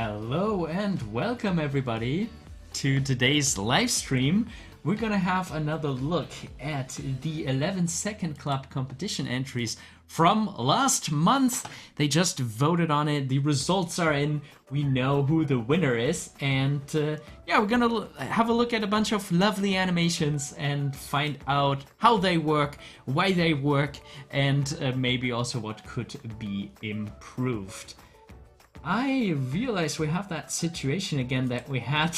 Hello and welcome everybody to today's live stream. We're gonna have another look at the 11 Second Club competition entries from last month. They just voted on it, the results are in, we know who the winner is, and yeah, we're gonna have a look at a bunch of lovely animations and find out how they work, why they work, and maybe also what could be improved. I realize we have that situation again that we had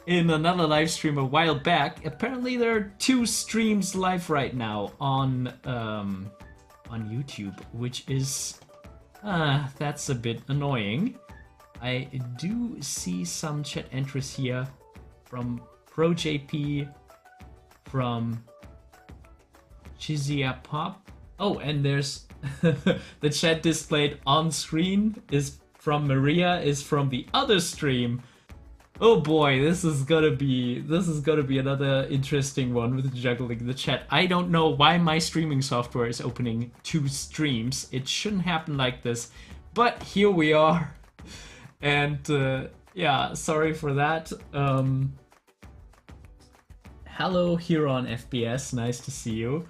in another live stream a while back. Apparently there are two streams live right now on YouTube, which is that's a bit annoying. I do see some chat entries here from ProJP, from Chizia Pop. Oh, and there's the chat displayed on screen is from Maria, is from the other stream. Oh boy, this is gonna be another interesting one with juggling the chat. I don't know why my streaming software is opening two streams. It shouldn't happen like this, but here we are. And yeah, sorry for that. Hello here on FBS, nice to see you.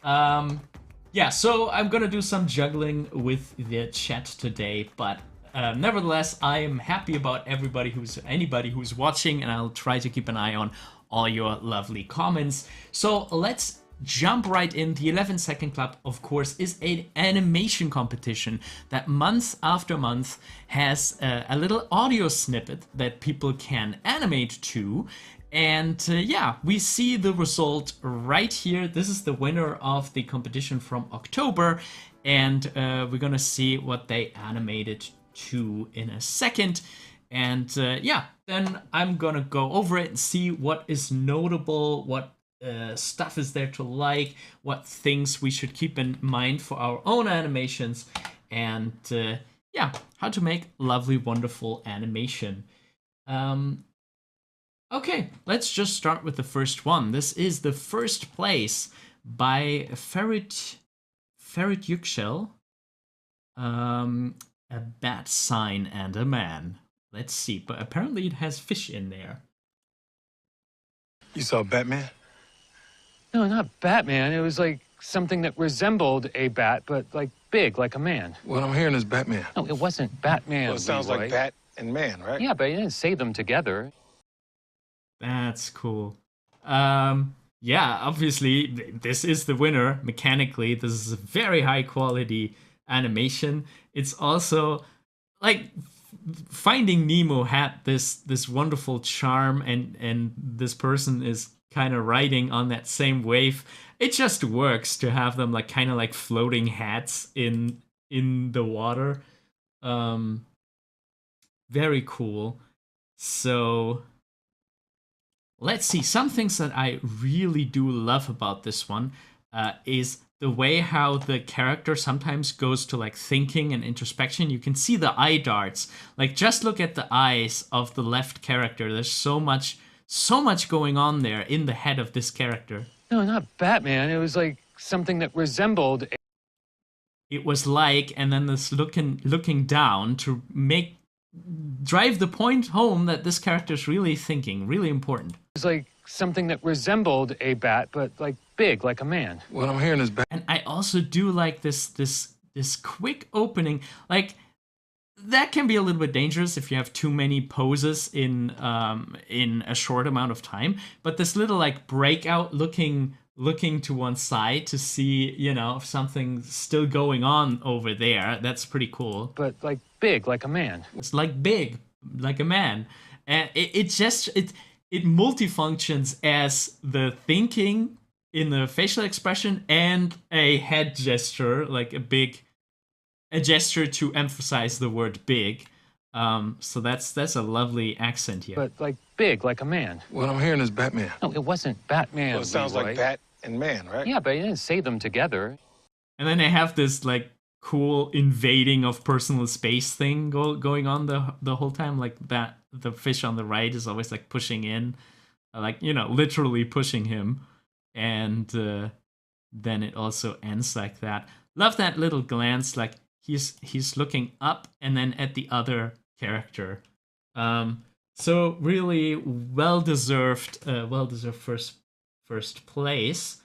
Yeah, so I'm gonna do some juggling with the chat today, but nevertheless, I am happy about anybody who's watching, and I'll try to keep an eye on all your lovely comments. So let's jump right in. The 11 Second Club, of course, is an animation competition that month after month has a little audio snippet that people can animate to. And yeah, we see the result right here. This is the winner of the competition from October, and we're gonna see what they animated to in a second. And yeah, then I'm gonna go over it and see what is notable, what stuff is there to like, what things we should keep in mind for our own animations, and yeah, how to make lovely, wonderful animation. Okay, let's just start with the first one. This is the first place by Ferret Yüksel. A bat sign and a man. Let's see, but apparently it has fish in there. You saw Batman? No, not Batman. It was like something that resembled a bat, but like big, like a man. What I'm hearing is Batman. No, it wasn't Batman. Well, it sounds Leroy. like bat and man, right? Yeah, but you didn't say them together. That's cool. Yeah, obviously this is the winner mechanically. This is a very high quality animation. It's also like Finding Nemo had this wonderful charm, and this person is kind of riding on that same wave. It just works to have them like kind of like floating hats in the water. Very cool. So let's see, some things that I really do love about this one is the way how the character sometimes goes to like thinking and introspection. You can see the eye darts. Like, just look at the eyes of the left character. There's so much going on there in the head of this character. No, not Batman. It was like something that resembled. It was like, and then this looking down to drive the point home that this character is really thinking, really important. It was like something that resembled a bat, but like big, like a man. What I'm hearing is Batman. And I also do like this quick opening. Like, that can be a little bit dangerous if you have too many poses in a short amount of time. But this little like breakout, looking to one side to see, you know, if something's still going on over there, that's pretty cool. But like big, like a man. It's like big, like a man, and it multifunctions as the thinking in the facial expression and a head gesture, like a gesture to emphasize the word big. So that's a lovely accent here. But like big, like a man. What I'm hearing is Batman. No, it wasn't Batman. Well, it sounds Leroy. like bat and man, right? Yeah, but you didn't say them together. And then they have this like cool invading of personal space thing going on the whole time. Like that, the fish on the right is always like pushing in, like, you know, literally pushing him. And then it also ends like that. Love that little glance, like he's looking up, and then at the other character. So really well-deserved first place.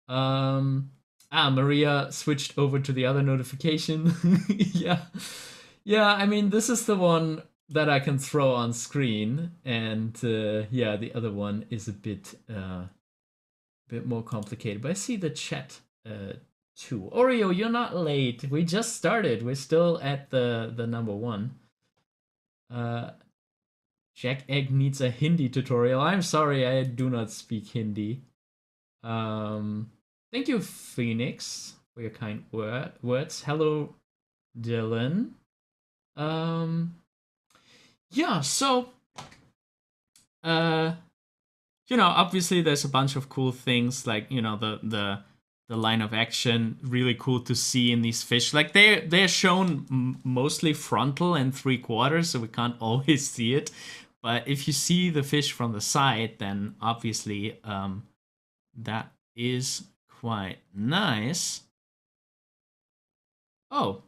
Maria switched over to the other notification. Yeah. Yeah, I mean, this is the one that I can throw on screen, and yeah, the other one is a bit more complicated. But I see the chat too. Oreo, you're not late. We just started. We're still at the number one. Jack Egg needs a Hindi tutorial. I'm sorry, I do not speak Hindi. Thank you, Phoenix, for your kind words. Hello, Dylan. Yeah, so obviously there's a bunch of cool things, like, the line of action, really cool to see in these fish. Like, they're shown mostly frontal and 3/4, so we can't always see it. But if you see the fish from the side, then obviously that is quite nice. Oh,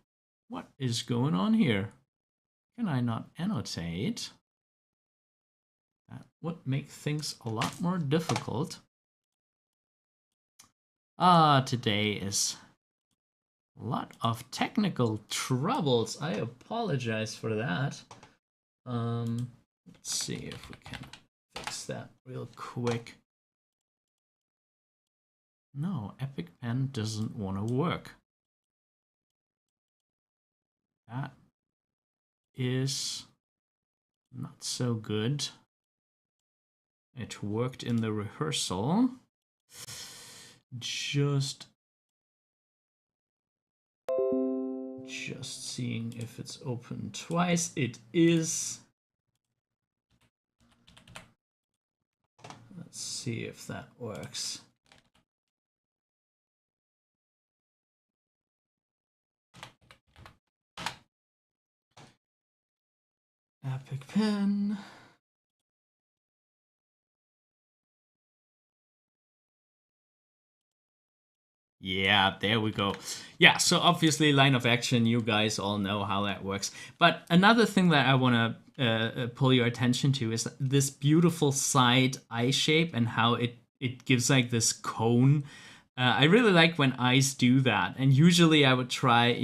what is going on here? Can I not annotate? That would make things a lot more difficult. Today is a lot of technical troubles. I apologize for that. Let's see if we can fix that real quick. No, Epic Pen doesn't want to work. That is not so good. It worked in the rehearsal. Just seeing if it's open twice. It is. Let's see if that works. Epic Pen. Yeah, there we go. Yeah, so obviously line of action, you guys all know how that works. But another thing that I want to pull your attention to is this beautiful side eye shape and how it gives like this cone. I really like when eyes do that. And usually I would try,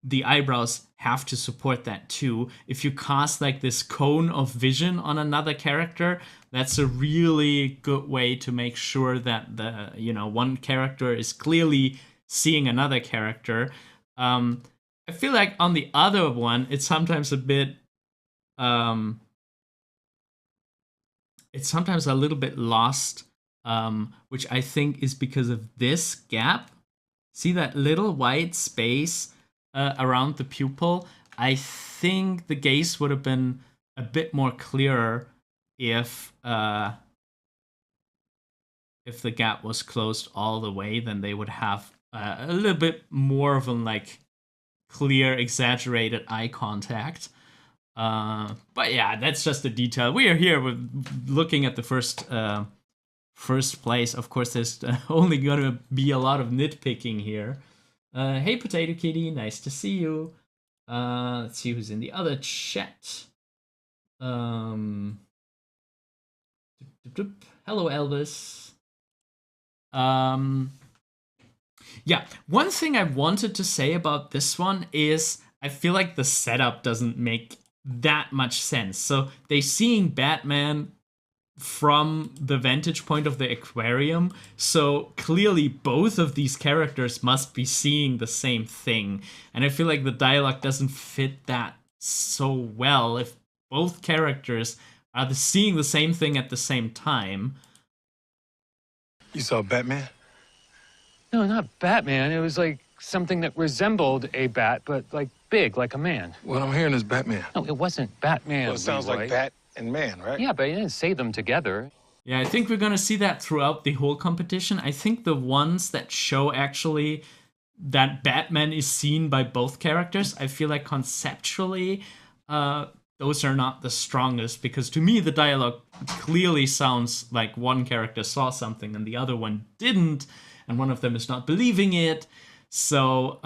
the eyebrows have to support that too. If you cast like this cone of vision on another character, that's a really good way to make sure that the one character is clearly seeing another character. I feel like on the other one, it's sometimes a bit it's sometimes a little bit lost, which I think is because of this gap. See that little white space around the pupil? I think the gaze would have been a bit more clearer if the gap was closed all the way. Then they would have a little bit more of a like clear, exaggerated eye contact. But yeah, that's just a detail. We are here with looking at the first place. Of course, there's only gonna be a lot of nitpicking here. Hey, Potato Kitty, nice to see you. Let's see who's in the other chat. Hello, Elvis. Yeah, one thing I wanted to say about this one is I feel like the setup doesn't make that much sense. So they're seeing Batman from the vantage point of the aquarium, so clearly both of these characters must be seeing the same thing, and I feel like the dialogue doesn't fit that so well if both characters are seeing the same thing at the same time. You saw Batman? No, not Batman. It was like something that resembled a bat, but like big, like a man. What I'm hearing is Batman. No, it wasn't Batman. Well, it sounds Leroy. like Bat and Man, right? Yeah, but you didn't say them together. Yeah, I think we're gonna see that throughout the whole competition. I think the ones that show actually that Batman is seen by both characters, I feel like conceptually, those are not the strongest, because to me the dialogue clearly sounds like one character saw something and the other one didn't, and one of them is not believing it. So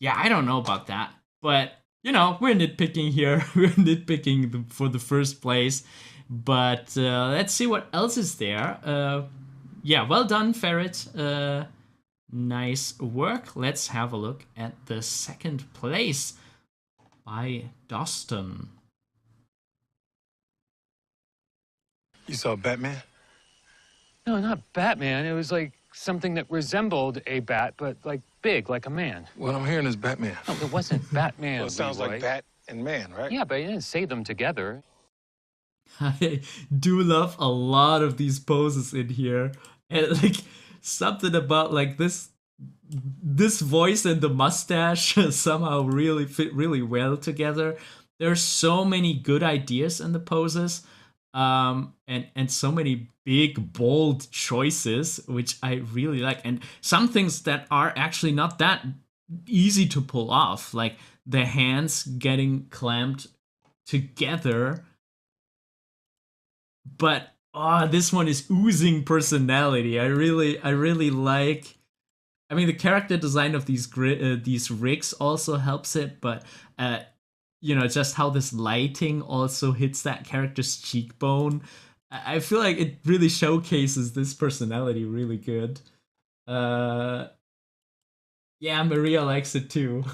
yeah, I don't know about that, but you know, we're nitpicking here. We're nitpicking for the first place, but let's see what else is there. Yeah, well done, Ferret. Nice work. Let's have a look at the second place by Doston. You saw Batman? No, not Batman. It was like something that resembled a bat, but like big, like a man. What I'm hearing is Batman. No, it wasn't Batman. Well, it sounds Leroy. like Bat and Man, right? Yeah, but you didn't say them together. I do love a lot of these poses in here, and like something about like this voice and the mustache somehow really fit really well together. There's so many good ideas in the poses, and so many big bold choices which I really like, and some things that are actually not that easy to pull off, like the hands getting clamped together. But oh, this one is oozing personality. I really like. I mean, the character design of these rigs also helps it, but you know, just how this lighting also hits that character's cheekbone. I feel like it really showcases this personality really good. Yeah, Maria likes it too.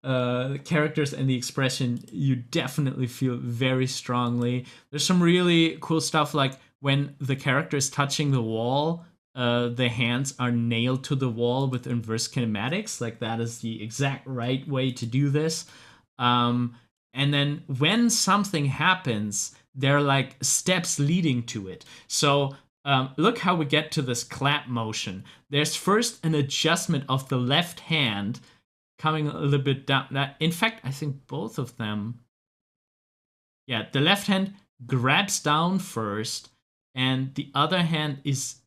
The characters and the expression, you definitely feel very strongly. There's some really cool stuff, like when the character is touching the wall, the hands are nailed to the wall with inverse kinematics. Like that is the exact right way to do this. And then when something happens, there are like steps leading to it. So look how we get to this clap motion. There's first an adjustment of the left hand coming a little bit down. In fact, I think both of them. Yeah, the left hand grabs down first, and the other hand is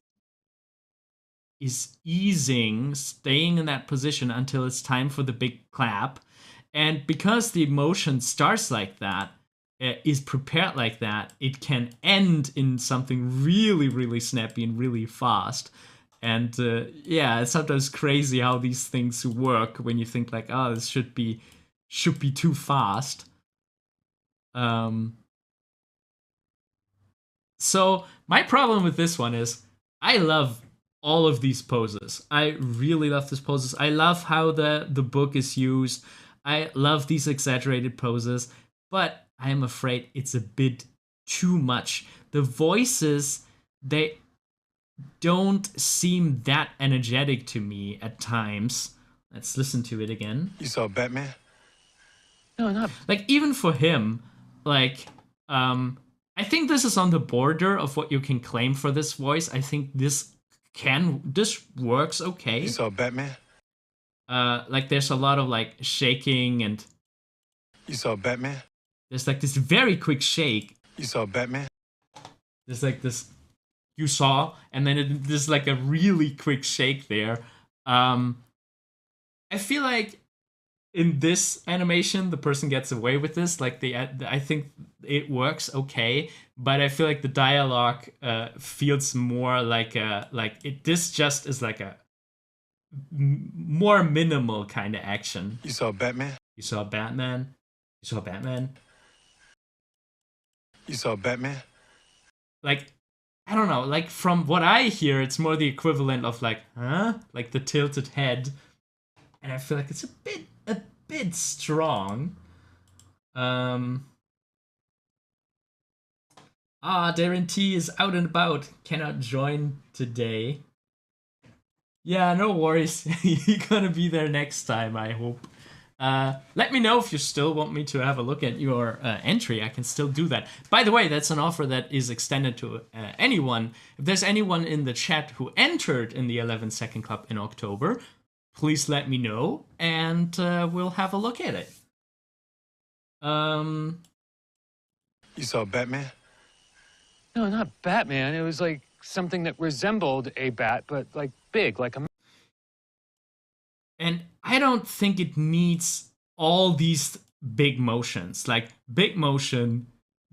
easing, staying in that position until it's time for the big clap. And because the motion starts like that, is prepared like that, it can end in something really, really snappy and really fast. And yeah, it's sometimes crazy how these things work when you think like, oh, this should be too fast. So my problem with this one is I love all of these poses. I really love these poses. I love how the book is used. I love these exaggerated poses, but I'm afraid it's a bit too much. The voices, they don't seem that energetic to me at times. Let's listen to it again. You saw Batman? No, not. Like even for him, like I think this is on the border of what you can claim for this voice. I think this works okay. You saw Batman? Like there's a lot of like shaking, and You saw Batman? there's like this very quick shake. You saw Batman? There's like this you saw, and then there's like a really quick shake there. I feel like in this animation the person gets away with this. Like I think it works okay, but I feel like the dialogue feels more like this just is like a more minimal kind of action. You saw Batman? You saw Batman. You saw Batman. You saw Batman? Like, I don't know, like from what I hear, it's more the equivalent of like, huh? Like the tilted head. And I feel like it's a bit strong. Darren T is out and about, cannot join today. Yeah, no worries. You're gonna be there next time, I hope. Let me know if you still want me to have a look at your entry. I can still do that. By the way, that's an offer that is extended to anyone. If there's anyone in the chat who entered in the 11-Second Club in October, please let me know, and we'll have a look at it. You saw Batman? No, not Batman. It was like something that resembled a bat, but like big, like a man. And I don't think it needs all these big motions, like big motion,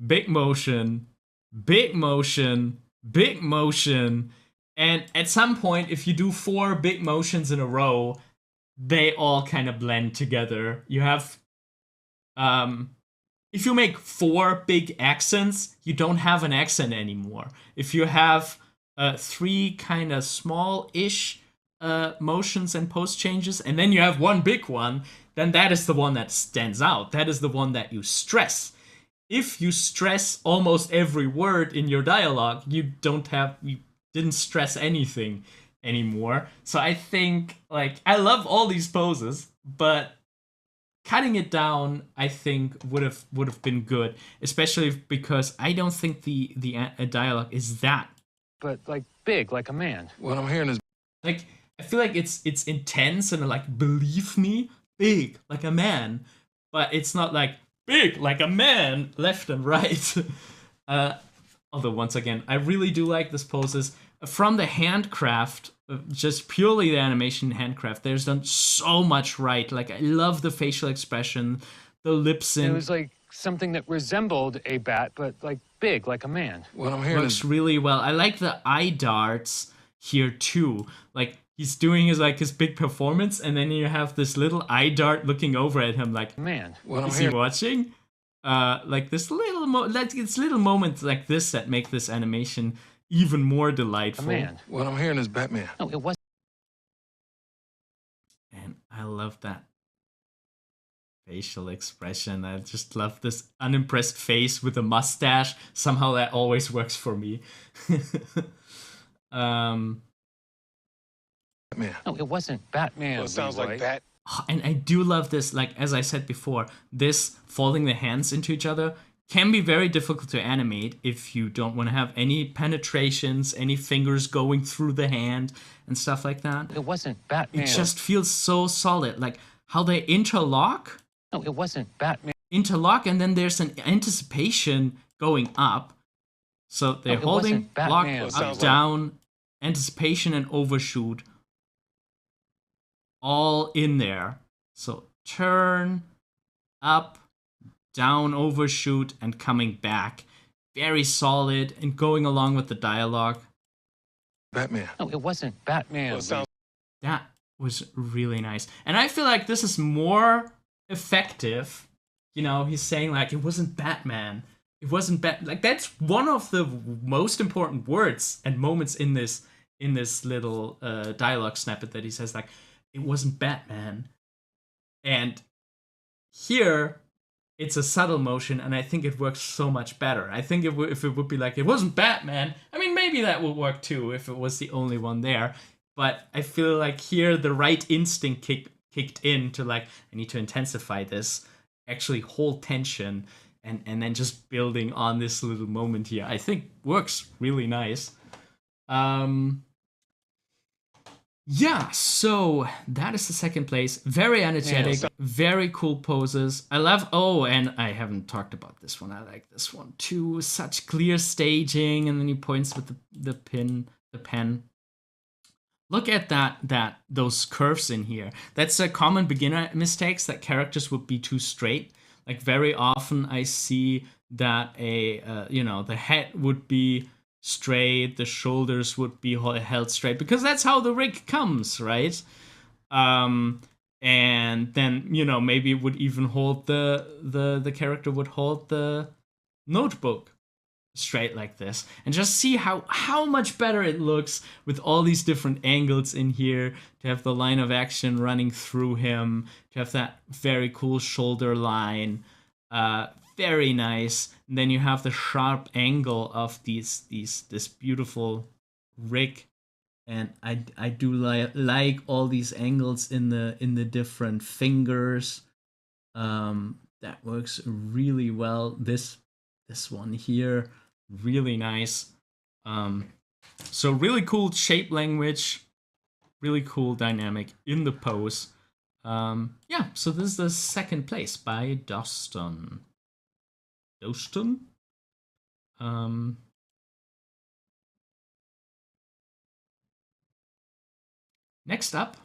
big motion, big motion, big motion. And at some point, if you do 4 big motions in a row, they all kind of blend together. You have if you make 4 big accents, you don't have an accent anymore. If you have 3 kind of small-ish motions and post changes, and then you have 1 big one, then that is the one that stands out. That is the one that you stress. If you stress almost every word in your dialogue, you didn't stress anything anymore. So I think, like, I love all these poses, but cutting it down, I think would have been good, especially because I don't think the dialogue is that, but like big, like a man. What I'm hearing is like, I feel like it's intense and like, believe me, big like a man, but it's not like big like a man left and right. Although once again, I really do like this poses from the handcraft. Just purely the animation handcraft, there's done so much right. Like, I love the facial expression, the lip sync. It was like something that resembled a bat, but like big, like a man. what I'm hearing Works is really well. I like the eye darts here too. Like, he's doing his big performance, and then you have this little eye dart looking over at him, like, Man. what I'm is he hearing. watching? Like this it's little moments like this that make this animation even more delightful. A man. What I'm hearing is Batman. No, it wasn't. And I love that facial expression. I just love this unimpressed face with a mustache. Somehow that always works for me. Batman. No, it wasn't Batman. Well, it sounds Leroy. like Bat. And I do love this, like, as I said before, this folding the hands into each other can be very difficult to animate if you don't want to have any penetrations, any fingers going through the hand and stuff like that. It wasn't Batman. It just feels so solid. Like, how they interlock, No, it wasn't Batman. and then there's an anticipation going up. So they're it holding, wasn't Batman. lock, Well, it up, sounds like- down, anticipation, and overshoot. All in there. So turn, up, down, overshoot, and coming back. Very solid and going along with the dialogue. Batman. No, it wasn't Batman. Well, it sounds That was really nice. And I feel like this is more effective. You know, he's saying, like, it wasn't Batman. It wasn't like, that's one of the most important words and moments in this little dialogue snippet that he says, like, it wasn't Batman. And here it's a subtle motion, and I think it works so much better. I think if it would be like, it wasn't Batman, I mean, maybe that would work too if it was the only one there. But I feel like here the right instinct kicked in to, like, I need to intensify this, actually hold tension, and then just building on this little moment here. I think works really nice. Yeah, so that is the second place. Very energetic, very cool poses. I love, and I haven't talked about this one. I like this one too. Such clear staging, and then he points with the pen. Look at those curves in here. That's a common beginner mistakes, that characters would be too straight. Like, very often I see that the head would be straight, the shoulders would be held straight, because that's how the rig comes, right? And then, maybe it would even hold the character would hold the notebook straight like this, and just see how much better it looks with all these different angles in here, to have the line of action running through him, to have that very cool shoulder line, very nice. And then you have the sharp angle of this beautiful rig, and I do like all these angles in the different fingers. That works really well. This one here, really nice. So really cool shape language, really cool dynamic in the pose. Yeah, so this is the second place by Doston. Next up,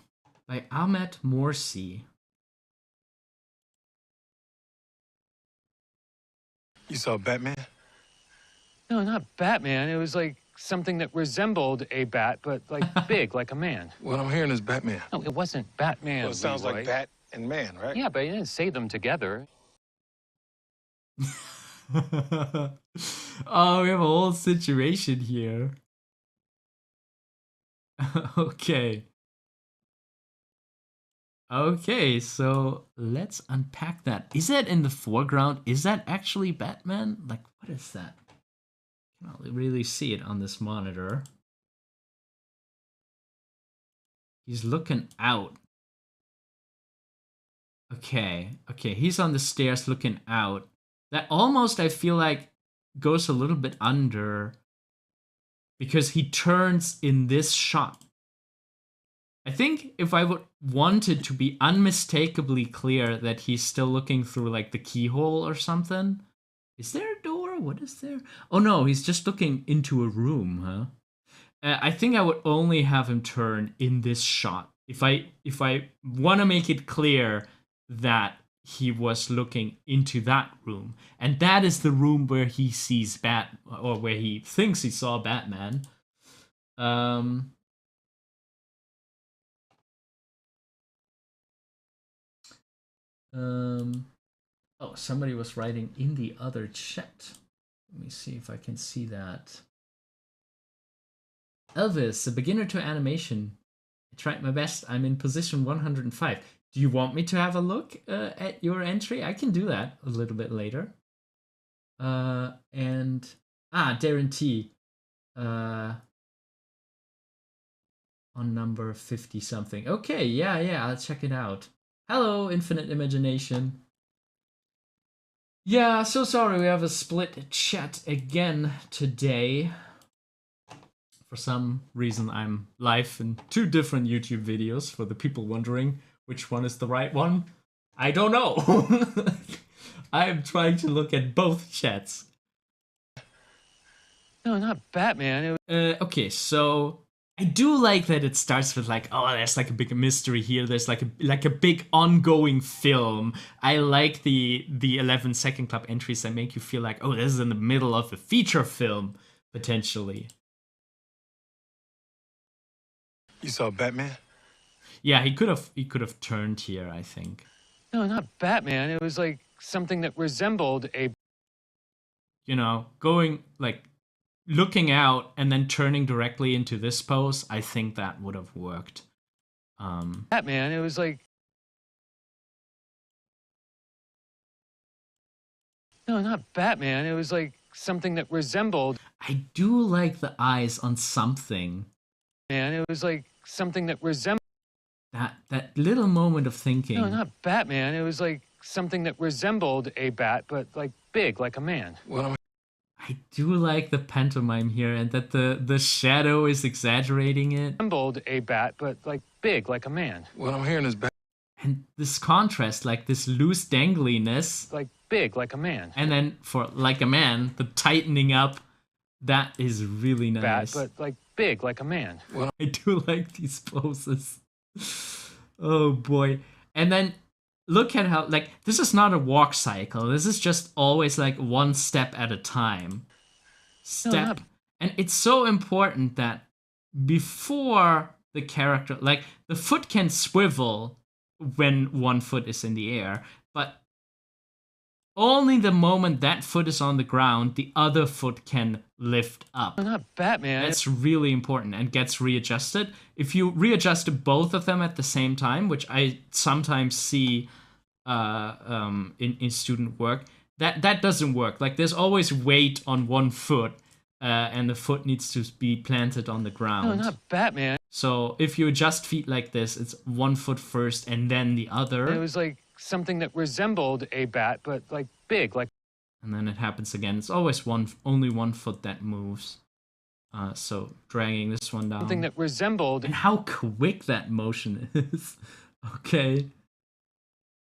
by Ahmed Morsi. You saw Batman? No, not Batman. It was like something that resembled a bat, but like big, like a man. What I'm hearing is Batman. No, it wasn't Batman. Well, it sounds Leroy. like bat and man, right? Yeah, but he didn't say them together. Oh, we have a whole situation here. Okay. Okay, so let's unpack that. Is that in the foreground? Is that actually Batman? Like, what is that? I can't really see it on this monitor. He's looking out. Okay, he's on the stairs looking out. That almost, I feel like, goes a little bit under because he turns in this shot. I think if I would want it to be unmistakably clear that he's still looking through like the keyhole or something. Is there a door? What is there? Oh no, he's just looking into a room, huh? I think I would only have him turn in this shot. If I want to make it clear that he was looking into that room. And that is the room where he sees or where he thinks he saw Batman. Oh, somebody was writing in the other chat. Let me see if I can see that. Elvis, a beginner to animation. I tried my best. I'm in position 105. Do you want me to have a look at your entry? I can do that a little bit later. Darren T. On number 50 something. Okay, yeah, I'll check it out. Hello, Infinite Imagination. Yeah, so sorry we have a split chat again today. For some reason, I'm live in 2 different YouTube videos for the people wondering which one is the right one. I don't know. I'm trying to look at both chats. No, not Batman. Okay, so I do like that it starts with like, oh, there's like a big mystery here. There's like a big ongoing film. I like the 11-second club entries that make you feel like, oh, this is in the middle of a feature film potentially. You saw Batman? Yeah, he could have turned here, I think. No, not Batman. It was like something that resembled a... You know, going like looking out and then turning directly into this pose, I think that would have worked. Batman, it was like... No, not Batman. It was like something that resembled... I do like the eyes on something. Man, it was like something that resembled... That little moment of thinking. No, not Batman. It was like something that resembled a bat, but like big, like a man. What I do like the pantomime here and that the shadow is exaggerating it. Resembled a bat, but like big, like a man. What I'm hearing is Batman. And this contrast, like this loose dangliness. Like big, like a man. And then for like a man, the tightening up, that is really nice. Bat, but like big, like a man. I do like these poses. Oh boy. And then look at how, like, this is not a walk cycle. This is just always like one step at a time. Step. And it's so important that before the character, like, the foot can swivel when one foot is in the air, but only the moment that foot is on the ground, the other foot can lift up. No, not Batman. That's really important and gets readjusted. If you readjust both of them at the same time, which I sometimes see in student work, that doesn't work. Like, there's always weight on one foot, and the foot needs to be planted on the ground. No, not Batman. So if you adjust feet like this, it's one foot first and then the other. It was like something that resembled a bat, but like big, like... And then it happens again. It's always only one foot that moves. So dragging this one down. Something that resembled... And how quick that motion is. Okay.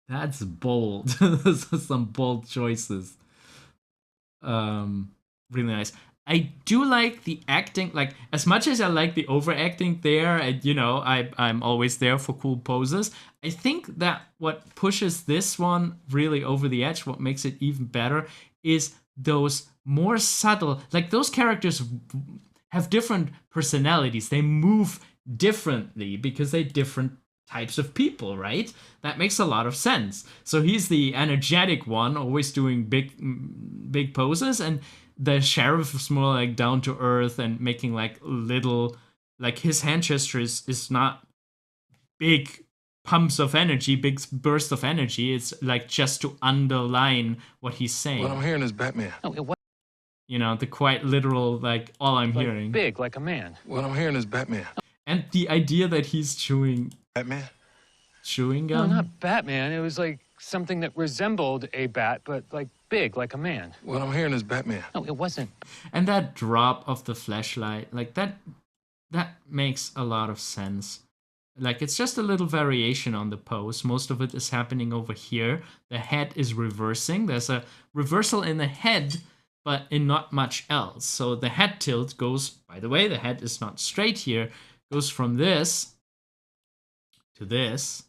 That's bold. Those are some bold choices. Really nice. I do like the acting, like, as much as I like the overacting there, and, you know, I'm always there for cool poses, I think that what pushes this one really over the edge, what makes it even better, is those more subtle, like, those characters have different personalities. They move differently because they're different types of people, right? That makes a lot of sense. So he's the energetic one, always doing big poses, and the sheriff is more like down to earth and making like little, like his hand gesture is not big pumps of energy, big burst of energy. It's like just to underline what he's saying. What I'm hearing is Batman. No, it was You know, the quite literal, like, all I'm like hearing. big, like a man. What I'm hearing is Batman. And the idea that he's chewing Batman? gum. No, not Batman. It was like something that resembled a bat, but like big, like a man. What I'm hearing is Batman. No, it wasn't. And that drop of the flashlight, like that makes a lot of sense. Like, it's just a little variation on the pose. Most of it is happening over here. The head is reversing. There's a reversal in the head, but in not much else. So the head tilt goes, by the way, the head is not straight here, goes from this to this,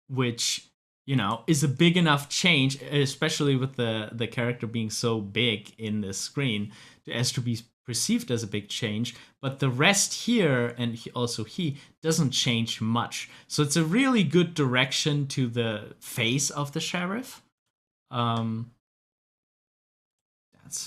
which, you know, is a big enough change, especially with the character being so big in the screen, as to be perceived as a big change. But the rest here, and also he, doesn't change much. So it's a really good direction to the face of the sheriff. That's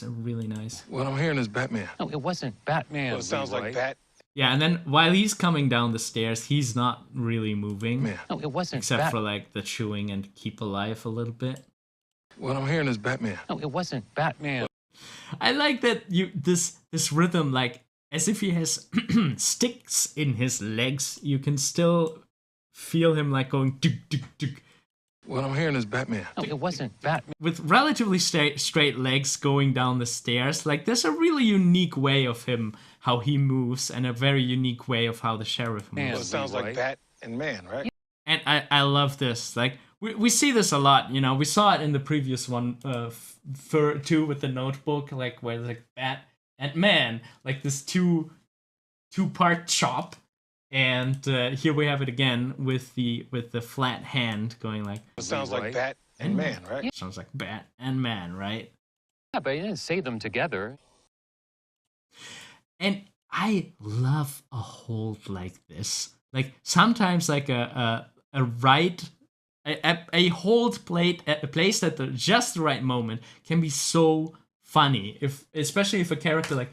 really nice. What I'm hearing is Batman. No, it wasn't Batman. Well, it sounds like Bat. Yeah, and then while he's coming down the stairs, he's not really moving. Man. No, it wasn't Except for like the chewing and keep alive a little bit. What I'm hearing is Batman. No, it wasn't Batman. I like that this rhythm, like as if he has sticks in his legs, you can still feel him like going tuk, tuk, tuk. What I'm hearing is Batman. No, it wasn't Batman. With relatively straight legs going down the stairs. Like, there's a really unique way of him, how he moves, and a very unique way of how the sheriff moves. Well, it sounds like Bat and Man, right? And I love this. Like, we see this a lot, you know. We saw it in the previous one, too, with the notebook, like, where there's like Bat and Man, like this two-part chop. And here we have it again with the flat hand going like. It sounds like Bat and Man, right? Yeah. Sounds like Bat and Man, right? Yeah, but you didn't say them together. And I love a hold like this. Like sometimes like a hold placed at just the right moment can be so funny. Especially if a character like,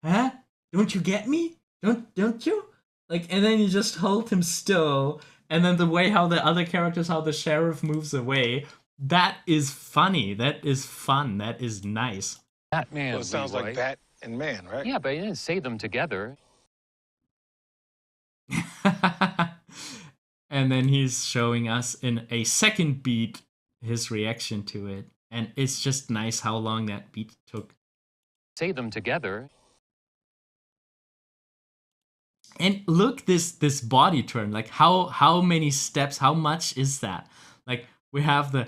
huh? Don't you get me? Don't you? Like, and then you just hold him still, and then the way how the other characters, how the sheriff moves away, that is funny. That is fun. That is nice. Batman. Well, it sounds like Bat and Man, right? Yeah, but you didn't say them together. And then he's showing us in a second beat his reaction to it. And it's just nice how long that beat took. Say them together. And look, this body turn, like how many steps, how much is that? Like we have the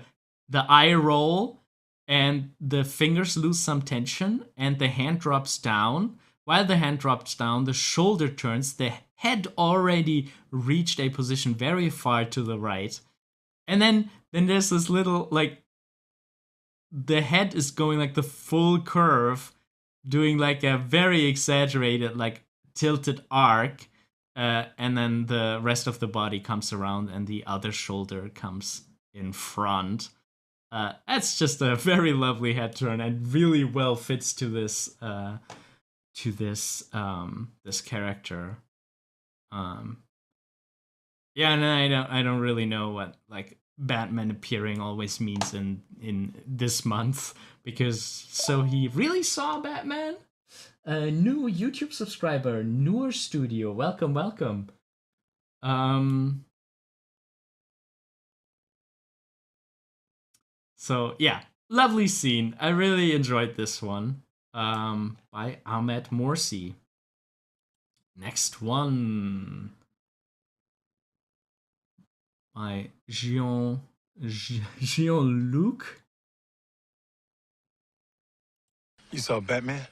eye roll and the fingers lose some tension and the hand drops down. While the hand drops down, the shoulder turns, the head already reached a position very far to the right. And then there's this little, like, the head is going like the full curve, doing like a very exaggerated, like, tilted arc, and then the rest of the body comes around and the other shoulder comes in front. That's just a very lovely head turn and really well fits to this this character. Yeah, and I don't really know what like Batman appearing always means in this month, because so he really saw Batman. A new YouTube subscriber, Newer Studio. Welcome. So yeah, lovely scene. I really enjoyed this one. By Ahmed Morsi. Next one. By Jean-Luc. You saw Batman?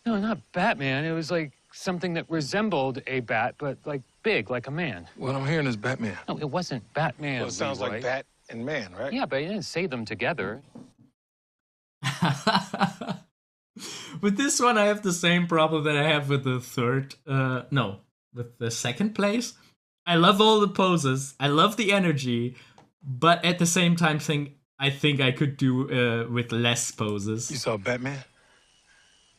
No, not Batman. It was like something that resembled a bat, but like big, like a man. What I'm hearing is Batman. No, it wasn't Batman. Well, it sounds like Bat and Man, right? Yeah, but you didn't say them together. With this one, I have the same problem that I have with the with the second place. I love all the poses. I love the energy, but at the same time, I think I could do with less poses. You saw Batman?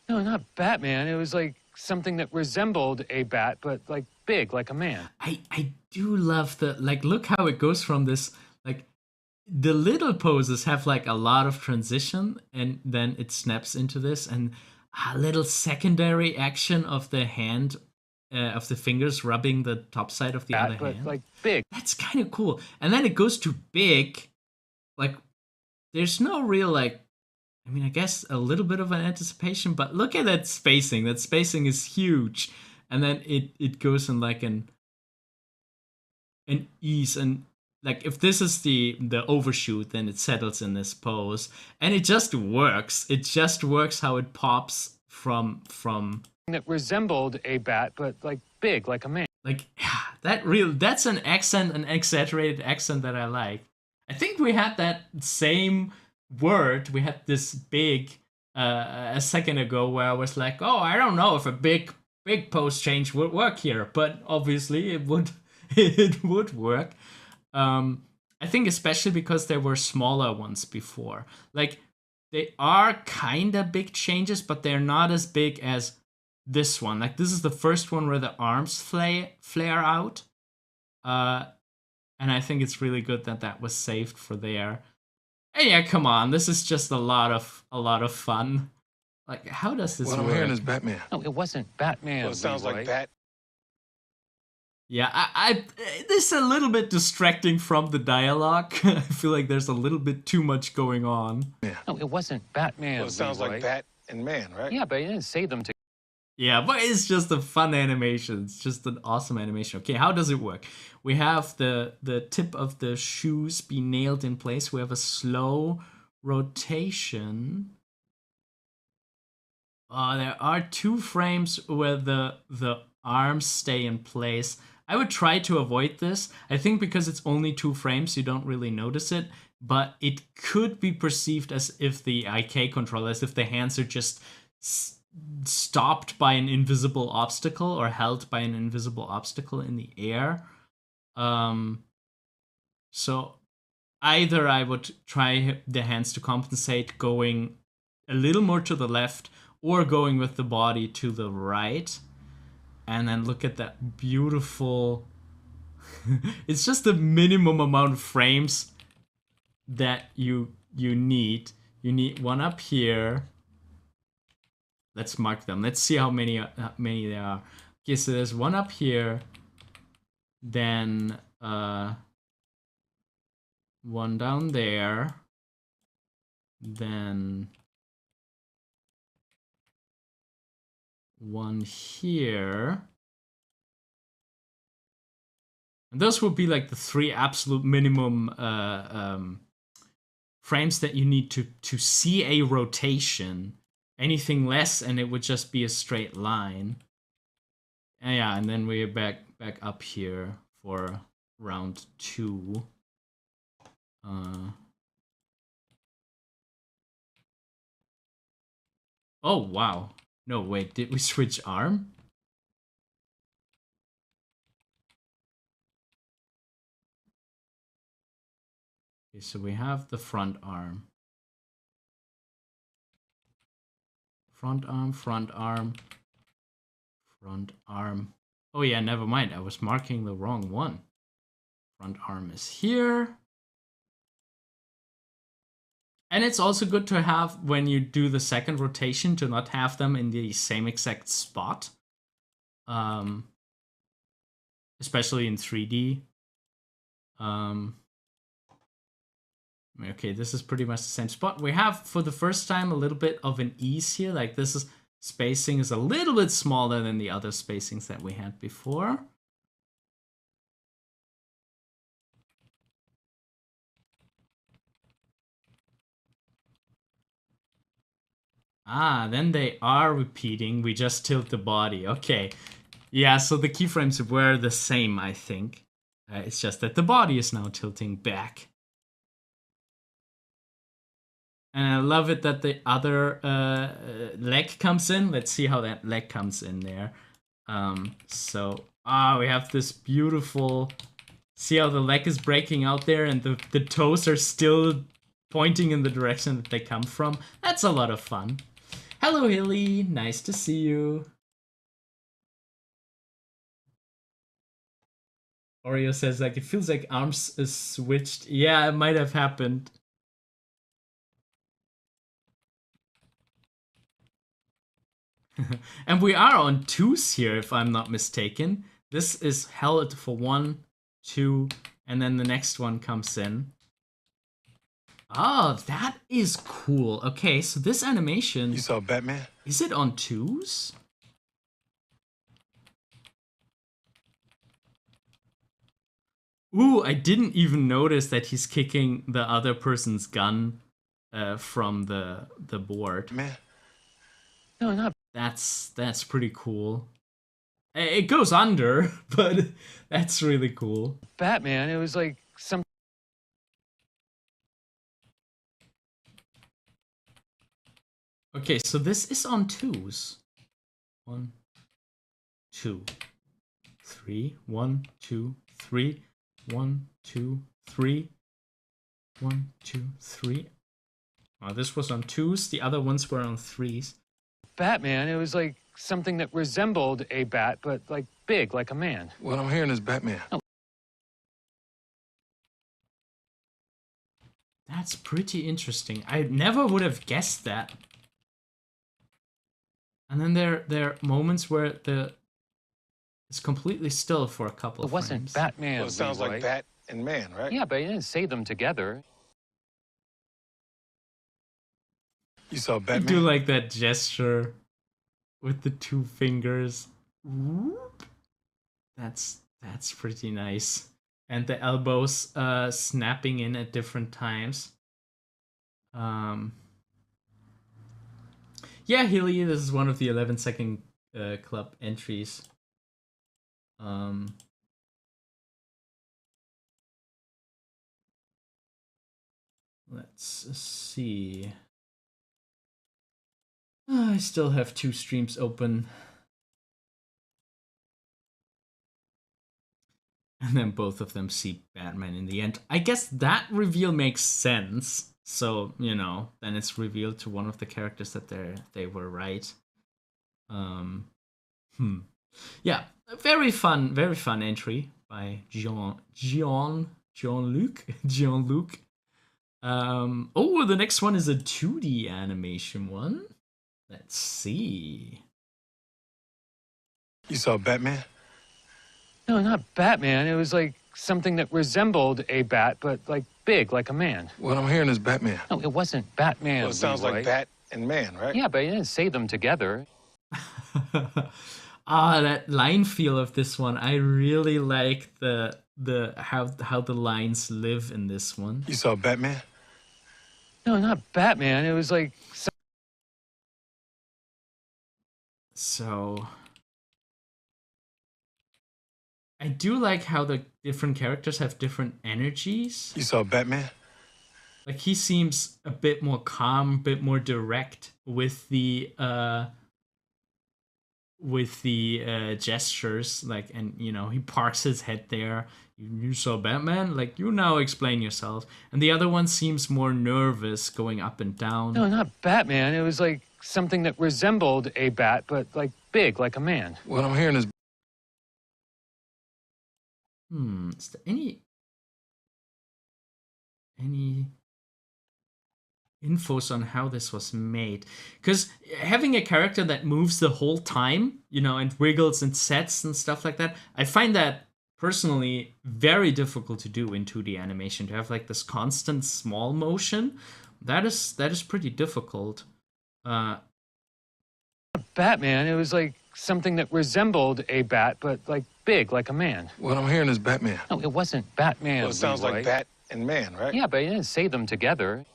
No, not Batman. It was like something that resembled a bat, but like big, like a man. I do love the like. Look how it goes from this like. The little poses have like a lot of transition, and then it snaps into this, and a little secondary action of the hand, of the fingers rubbing the top side of the Bat, other but hand. like big. That's kind of cool. And then it goes to big, like there's no real like. I mean, I guess a little bit of an anticipation, but look at that spacing. That spacing is huge, and then it goes in like an ease and. Like if this is the overshoot, then it settles in this pose, and it just works. It just works how it pops from That resembled a bat, but like big, like a man. like that's an accent, an exaggerated accent that I like. I think we had that same word. We had this big a second ago where I was like, oh, I don't know if a big pose change would work here, but obviously it would it would work. I think especially because there were smaller ones before. Like, they are kind of big changes, but they're not as big as this one. Like, this is the first one where the arms flare out. And I think it's really good that that was saved for there. And yeah, come on, this is just a lot of fun. Like, how does this What work? I'm hearing is Batman. No, it wasn't Batman. Well, it sounds Leroy. like Bat. Yeah, I this is a little bit distracting from the dialogue. I feel like there's a little bit too much going on. Yeah. No, it wasn't Batman. Well, it sounds Leroy. like Bat and Man, right? Yeah, but he didn't say them to. Yeah, but it's just a fun animation. It's just an awesome animation. Okay, how does it work? We have the tip of the shoes be nailed in place. We have a slow rotation. There are 2 frames where the arms stay in place. I would try to avoid this. I think because it's only 2 frames, you don't really notice it. But it could be perceived as if the IK controller, as if the hands are just stopped by an invisible obstacle or held by an invisible obstacle in the air. So either I would try the hands to compensate going a little more to the left or going with the body to the right. And then look at that beautiful... It's just the minimum amount of frames that you need. You need one up here. Let's mark them. Let's see how many there are. Okay, so there's one up here. Then one down there. Then one here. And those would be like the 3 absolute minimum frames that you need to see a rotation. Anything less and it would just be a straight line. And yeah, and then we're back up here for round 2. Oh, wow. No, wait, did we switch arm? Okay, so we have the front arm. Front arm, front arm, front arm. Oh yeah, never mind, I was marking the wrong one. Front arm is here. And it's also good to have, when you do the second rotation, to not have them in the same exact spot. Especially in 3D. Okay, this is pretty much the same spot. We have, for the first time, a little bit of an ease here. Like, this is spacing is a little bit smaller than the other spacings that we had before. Ah, then they are repeating. We just tilt the body. Okay. Yeah, so the keyframes were the same, I think. It's just that the body is now tilting back. And I love it that the other leg comes in. Let's see how that leg comes in there. We have this beautiful... See how the leg is breaking out there and the toes are still pointing in the direction that they come from? That's a lot of fun. Hello, Hilly. Nice to see you. Oreo says, like, it feels like arms is switched. Yeah, it might have happened. And we are on twos here, if I'm not mistaken. This is held for 1, 2, and then the next one comes in. Oh, that is cool. Okay, so this animation... You saw Batman? Is it on twos? Ooh, I didn't even notice that he's kicking the other person's gun from the board. Man. No, not That's pretty cool. It goes under, but that's really cool. Batman. It was like some. Okay, so this is on twos. 1, 2, 3. 1, 2, 3. 1, 2, 3. 1, 2, 3. Oh, this was on twos. The other ones were on threes. Batman. It was like something that resembled a bat, but like big, like a man. What I'm hearing is Batman. Oh. That's pretty interesting. I never would have guessed that. And then there are moments where it's completely still for a couple of frames. It wasn't Batman. Well, it sounds Leroy. like Bat and Man, right? Yeah, but you didn't say them together. You saw I Batman? do like that gesture with the 2 fingers. Whoop. That's pretty nice. And the elbows snapping in at different times. Yeah, Hilly, this is one of the 11-second club entries. Let's see. I still have 2 streams open. And then both of them see Batman in the end. I guess that reveal makes sense. So, you know, then it's revealed to one of the characters that they were right. Yeah, very fun entry by Jean-Luc. Oh, the next one is a 2D animation one. Let's see. You saw Batman? No, not Batman. It was like something that resembled a bat, but like big, like a man. What I'm hearing is Batman. No, it wasn't Batman. Well, it sounds Leroy. like Bat and Man, right? Yeah, but you didn't say them together. That line feel of this one. I really like the how the lines live in this one. You saw Batman? No, not Batman. It was like. So I do like how the different characters have different energies. You saw Batman? Like he seems a bit more calm, a bit more direct with the gestures, like, and you know, he parks his head there. You saw Batman? Like, you now explain yourself. And the other one seems more nervous, going up and down. No, not Batman. It was like something that resembled a bat, but like big, like a man. What I'm hearing is... Is there any infos on how this was made? Because having a character that moves the whole time, you know, and wiggles and sets and stuff like that, I find that personally very difficult to do in 2D animation. To have like this constant small motion, that is pretty difficult. Batman. It was like something that resembled a bat, but like big, like a man. What I'm hearing is Batman. No, it wasn't Batman. Well, it sounds Leroy. like Bat and Man, right? Yeah, but you didn't say them together.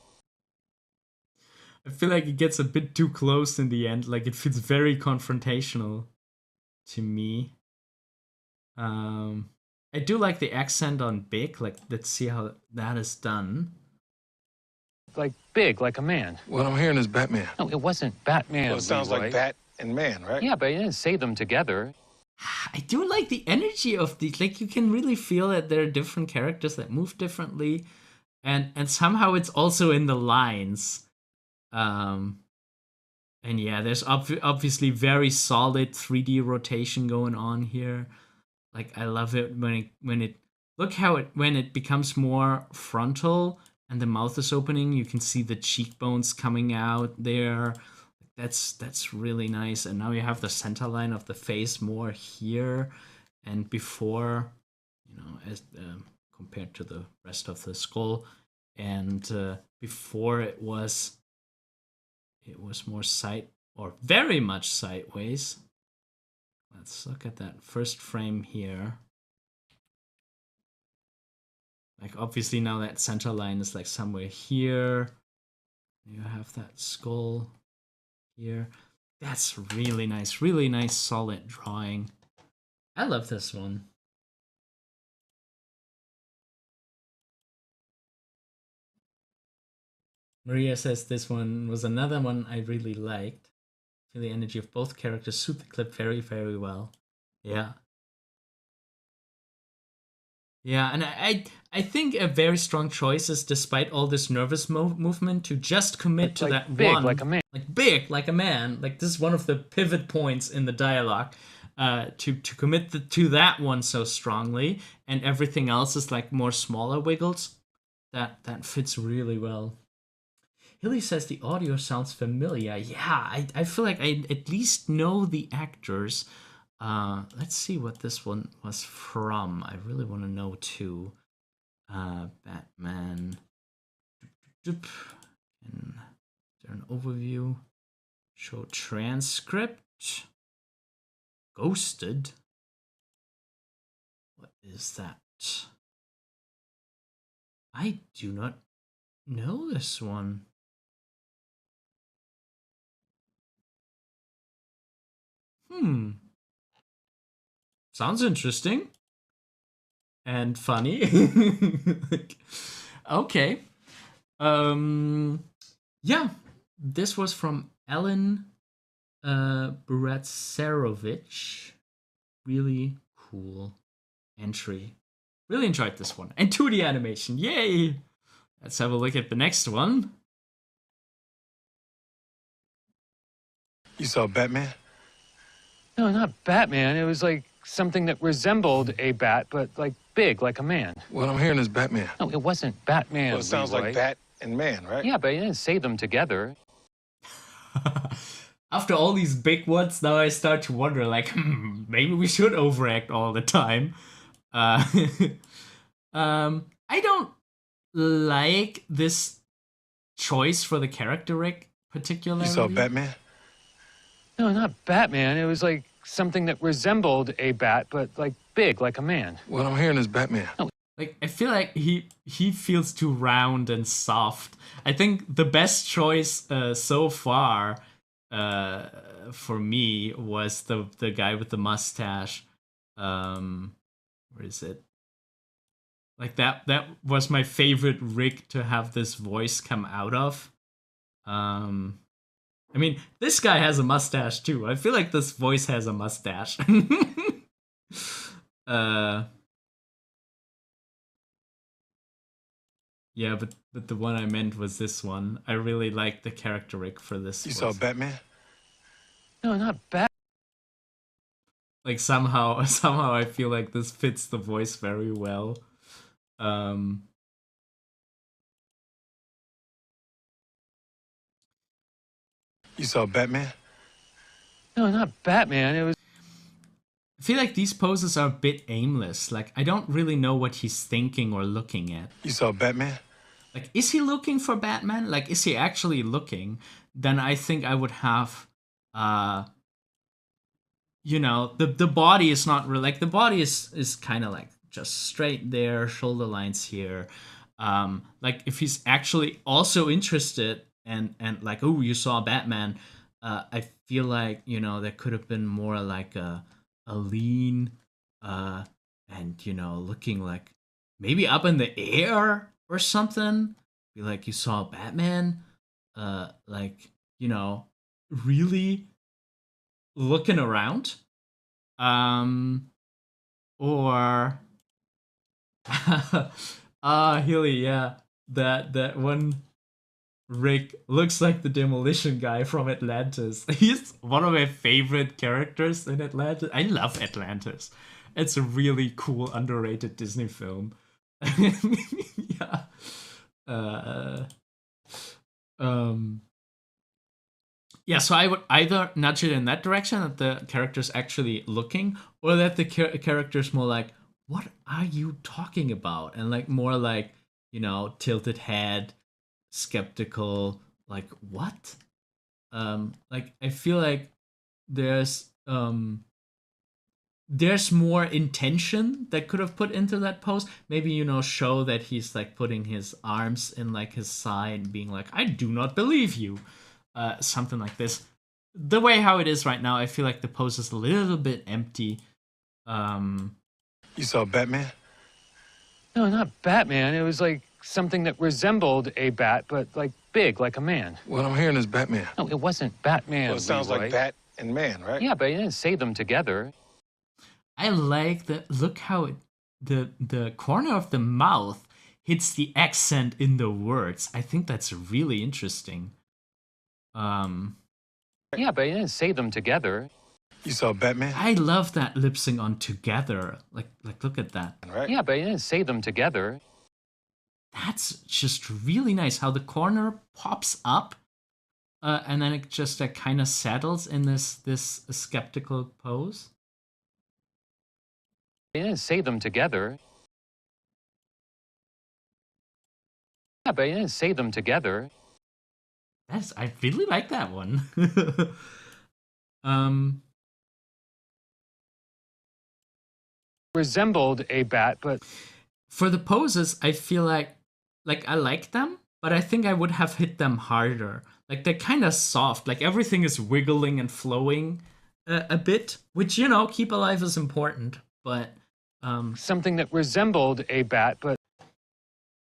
I feel like it gets a bit too close in the end. Like, it feels very confrontational to me. I do like the accent on big. Like, let's see how that is done. like big, like a man. What I'm hearing is Batman. No, it wasn't Batman. Well, it sounds Leroy. like Bat and Man, right? Yeah, but I didn't say them together. I do like the energy of these. Like you can really feel that there are different characters that move differently, and somehow it's also in the lines. Um, and yeah, there's obviously very solid 3D rotation going on here. Like I love it when it look how it when it becomes more frontal and the mouth is opening. You can see the cheekbones coming out there. That's really nice. And now you have the center line of the face more here, and before, as compared to the rest of the skull, and before it was more side or very much sideways. Let's look at that first frame here. Like obviously now that center line is like somewhere here. You have that skull here. That's really nice solid drawing. I love this one. Maria says this one was another one I really liked. I feel the energy of both characters suit the clip very well. Yeah. Yeah, and I think a very strong choice is, despite all this nervous movement, to just commit to Like that big, one. like a man. Like big, like a man. Like this is one of the pivot points in the dialogue. To commit to that one so strongly, and everything else is like more smaller wiggles. That fits really well. Hilly says the audio sounds familiar. Yeah, I feel like I at least know the actors. Let's see what this one was from. I really want to know too. Batman. And is there an overview? Show transcript. Ghosted. What is that? I do not know this one. Sounds interesting. And funny. Okay. Yeah. This was from Ellen Buratsarovich. Really cool entry. Really enjoyed this one. And 2D animation. Yay! Let's have a look at the next one. You saw Batman? No, not Batman. It was like something that resembled a bat, but like big, like a man. What I'm hearing is Batman. No, it wasn't Batman. Well, it sounds Leroy. like Bat and Man, right? Yeah, but I didn't say them together. After all these big ones, now I start to wonder, like, maybe we should overact all the time. I don't like this choice for the character Rick particularly. You saw Batman? No, not Batman. It was like something that resembled a bat, but like big, like a man. What I'm hearing is Batman. Like, I feel like he feels too round and soft. I think the best choice so far for me was the guy with the mustache. Where is it? Like that was my favorite Rick to have this voice come out of. I mean, this guy has a mustache too. I feel like this voice has a mustache. Yeah, but the one I meant was this one. I really like the character Rick for this. You saw Batman? No, not Bat. Like somehow I feel like this fits the voice very well. You saw Batman? No, not Batman. It was. I feel like these poses are a bit aimless. Like, I don't really know what he's thinking or looking at. You saw Batman? Like, is he looking for Batman? Like, is he actually looking? Then I think I would have, the body is not really, like, the body is kind of like just straight there, shoulder lines here. Like, if he's actually also interested and like, oh, you saw Batman, I feel like, there could have been more like a lean, and looking like maybe up in the air or something. be like, you saw Batman, like, you know, really looking around, or Healy, yeah, that one Rick looks like the demolition guy from Atlantis. He's one of my favorite characters in Atlantis. I love Atlantis. It's a really cool, underrated Disney film. Yeah. Uh, um. Yeah, so I would either nudge it in that direction, that the character's actually looking, or that the character's more like, what are you talking about? And like more like, tilted head, skeptical, like what? Like I feel like there's there's more intention that could have put into that pose. Maybe, show that he's like putting his arms in like his side, being like, I do not believe you. Something like this. The way how it is right now, I feel like the pose is a little bit empty. You saw Batman? No, not Batman. It was like something that resembled a bat, but like big, like a man. What I'm hearing is Batman. No, it wasn't Batman. Well, it sounds Leroy. like Bat and Man, right? Yeah, but you didn't say them together. I like that. Look how the corner of the mouth hits the accent in the words. I think that's really interesting. Yeah, but you didn't say them together. You saw Batman? I love that lip sync on together. Like look at that. Right? Yeah, but you didn't say them together. That's just really nice how the corner pops up, and then it just kind of settles in this skeptical pose. You didn't say them together. Yeah, but you didn't say them together. I really like that one. Resembled a bat, but For the poses, I feel like I like them, but I think I would have hit them harder. Like they're kind of soft. Like everything is wiggling and flowing a bit, which keep alive is important. But something that resembled a bat, but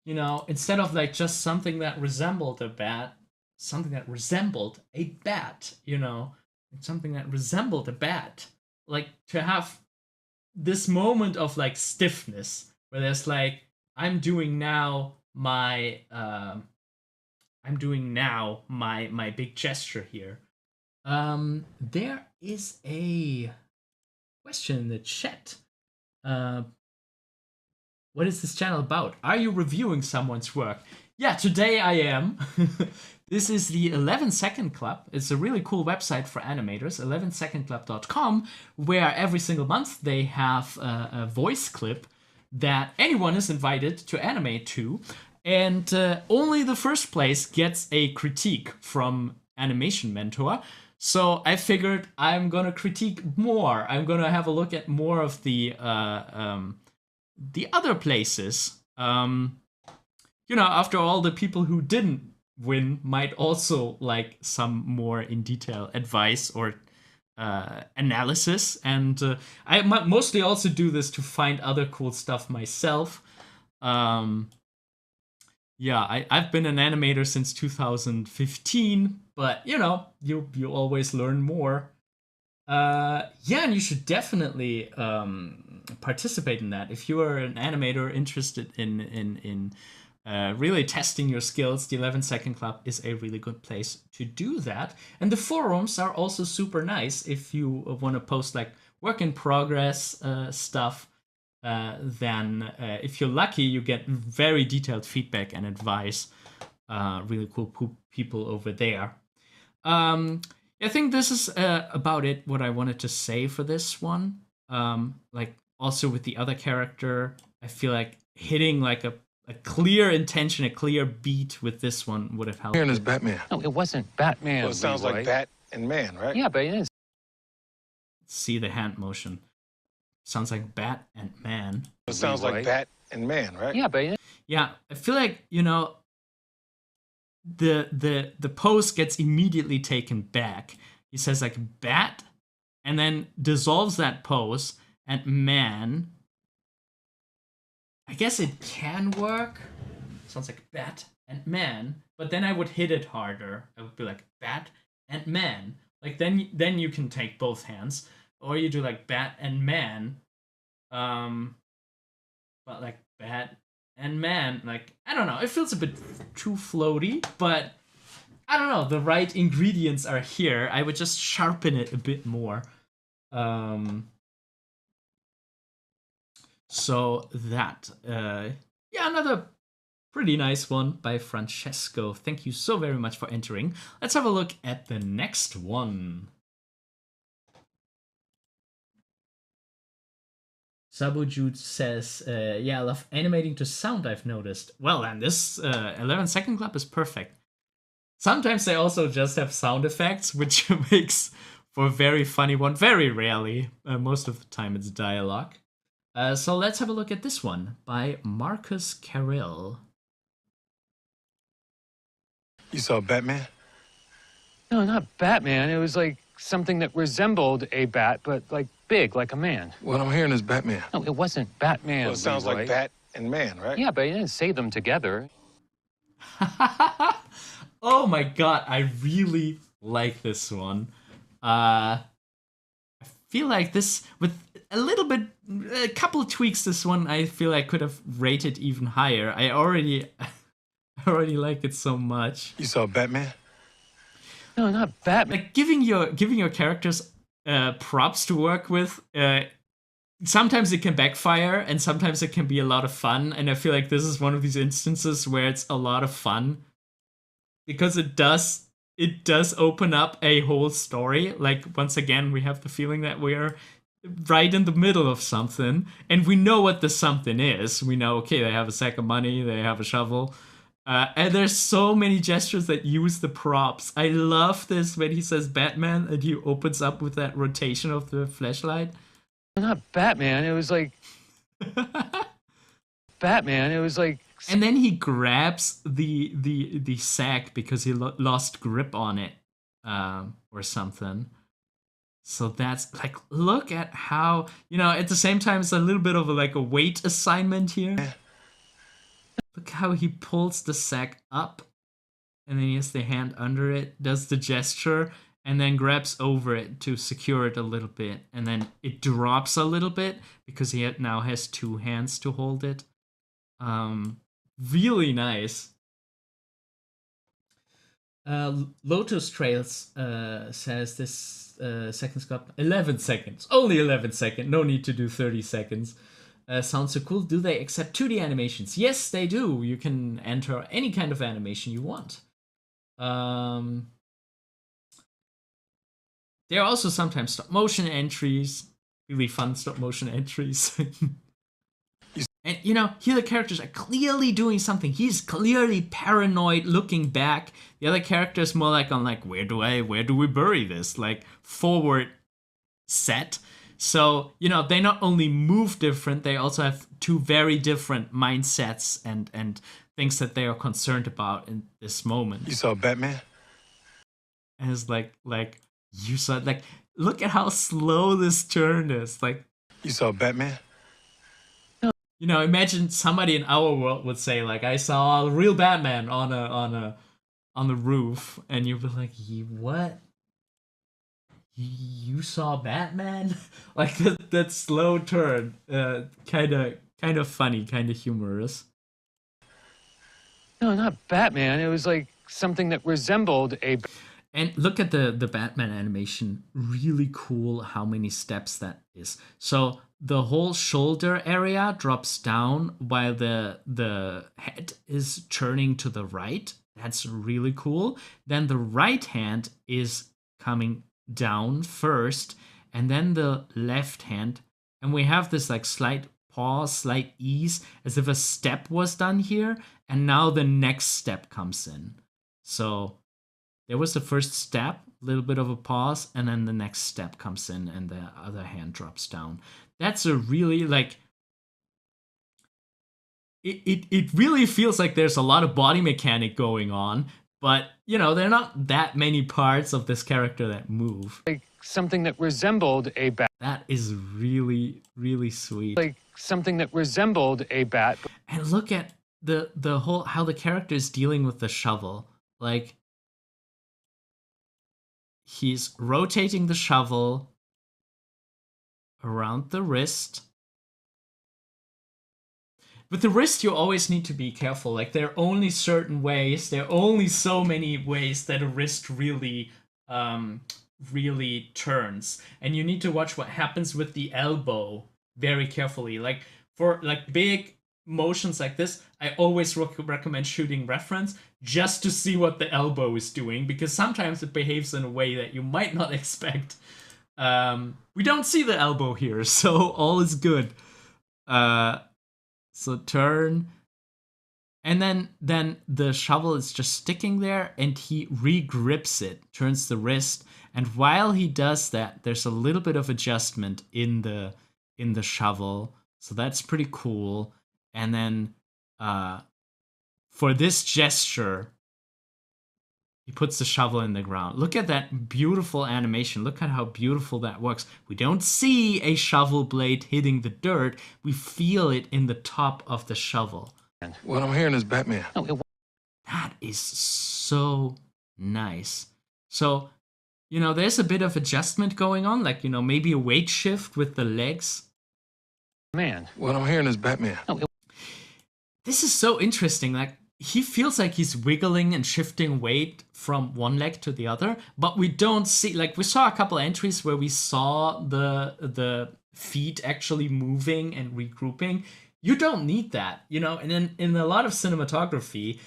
instead of like just something that resembled a bat, something that resembled a bat. Something that resembled a bat. Like to have this moment of like stiffness where there's like I'm doing now my big gesture here. There is a question in the chat. What is this channel about? Are you reviewing someone's work? Yeah, today I am. This is the 11 Club. It's a really cool website for animators, 11secondclub.com, where every single month they have a voice clip that anyone is invited to animate to, and only the first place gets a critique from Animation Mentor. So I figured I'm gonna critique more. I'm gonna have a look at more of the other places. After all, the people who didn't win might also like some more in detail advice or analysis, and I mostly also do this to find other cool stuff myself. I've been an animator since 2015, but you always learn more. And you should definitely participate in that if you are an animator interested in really testing your skills. The 11 Club is a really good place to do that, and the forums are also super nice if you want to post like work in progress stuff. Then if you're lucky, you get very detailed feedback and advice. Really cool people over there. I think this is about it, what I wanted to say for this one. Like also with the other character, I feel like hitting like a clear intention, a clear beat with this one would have helped. Hearing is Batman. no, it wasn't Batman. Well, it sounds Leroy. like Bat and Man, right? Yeah, but you didn't. See the hand motion. Sounds like Bat and Man. It sounds like Bat and Man, right? Yeah, but you didn't. Yeah, I feel like the pose gets immediately taken back. He says like Bat, and then dissolves that pose, and Man. I guess it can work. Sounds like Bat and man, but then I would hit it harder. I would be like bat and man. Like then you can take both hands, or you do like bat and man, but like bat and man. Like I don't know, it feels a bit too floaty, but I don't know. The right ingredients are here. I would just sharpen it a bit more. So that, yeah, another pretty nice one by Francesco. Thank you so very much for entering. Let's have a look at the next one. Sabujude says, yeah, I love animating to sound, I've noticed. Well, then, this 11SecondClub is perfect. Sometimes they also just have sound effects, which makes for a very funny one. Very rarely. Most of the time it's dialogue. So let's have a look at this one by Marcus Carrill. You saw Batman? No, not Batman. It was like something that resembled a bat, but like big, like a man. What I'm hearing is Batman. No, it wasn't Batman. Well, it sounds Leroy. like Bat and Man, right? Yeah, but you didn't say them together. Oh my god, I really like this one. I feel like this, with a couple of tweaks, this one I feel I could have rated even higher. I already like it so much. You saw Batman? No, not Batman. Like giving your characters props to work with. Sometimes it can backfire, and sometimes it can be a lot of fun. And I feel like this is one of these instances where it's a lot of fun, because it does open up a whole story. Like, once again, we have the feeling that we're right in the middle of something, and we know what the something is. We know, okay, they have a sack of money, they have a shovel. And there's so many gestures that use the props. I love this when he says Batman and he opens up with that rotation of the flashlight. Not Batman. It was like Batman. It was like. And then he grabs the sack because he lost grip on it, or something. So that's like, look at how, at the same time it's a little bit of a weight assignment here. Look how he pulls the sack up, and then he has the hand under it, does the gesture, and then grabs over it to secure it a little bit, and then it drops a little bit because he now has two hands to hold it. Really nice. Lotus Trails says this seconds got 11 seconds. Only 11 seconds. No need to do 30 seconds. Sounds so cool. Do they accept 2D animations? Yes, they do. You can enter any kind of animation you want. There are also sometimes stop motion entries. Really fun stop motion entries. And here the characters are clearly doing something. He's clearly paranoid, looking back. The other character is more like on where do we bury this? Like forward set. So, they not only move different, they also have two very different mindsets and things that they are concerned about in this moment. You saw Batman? And it's like you saw, look at how slow this turn is. You saw Batman? Imagine somebody in our world would say, I saw a real Batman on the roof, and you'd be like, what? You saw Batman? That slow turn, kind of funny, kind of humorous. No, not Batman. It was like something that resembled a. And look at the Batman animation. Really cool how many steps that is. So the whole shoulder area drops down while the head is turning to the right. That's really cool. Then the right hand is coming down first, and then the left hand. And we have this slight pause, slight ease, as if a step was done here. And now the next step comes in. So there was the first step, a little bit of a pause, and then the next step comes in and the other hand drops down. That's a really, it really feels like there's a lot of body mechanic going on, but, there are not that many parts of this character that move. Like something that resembled a bat. That is really, really sweet. Like something that resembled a bat. And look at the whole how the character is dealing with the shovel. Like he's rotating the shovel around the wrist. With the wrist, you always need to be careful. Like there are only certain ways. There are only so many ways that a wrist really turns, and you need to watch what happens with the elbow very carefully. Like for like big motions like this, I always recommend shooting reference just to see what the elbow is doing, because sometimes it behaves in a way that you might not expect. We don't see the elbow here, so all is good. Uh, so turn, and then the shovel is just sticking there, and he re-grips it, turns the wrist, and while he does that, there's a little bit of adjustment in the shovel, so that's pretty cool. And then for this gesture, he puts the shovel in the ground. Look at that beautiful animation. Look at how beautiful that works. We don't see a shovel blade hitting the dirt. We feel it in the top of the shovel. What I'm hearing is Batman. That is so nice. So, there's a bit of adjustment going on, like, maybe a weight shift with the legs. Man. What I'm hearing is Batman. This is so interesting. Like, he feels like he's wiggling and shifting weight from one leg to the other, but we don't see, like, we saw a couple entries where we saw the feet actually moving and regrouping. You don't need that, and then in a lot of cinematography,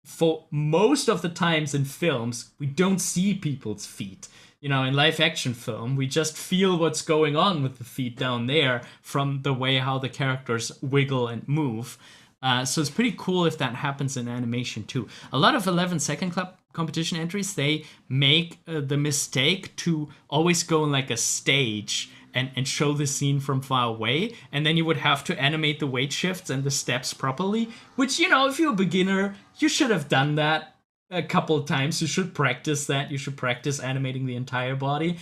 for most of the times in films, we don't see people's feet. In live action film, we just feel what's going on with the feet down there from the way how the characters wiggle and move. So it's pretty cool if that happens in animation too. A lot of 11 Second Club competition entries, they make the mistake to always go in like a stage and show the scene from far away, and then you would have to animate the weight shifts and the steps properly, which, if you're a beginner, you should have done that a couple of times. You should practice that. You should practice animating the entire body.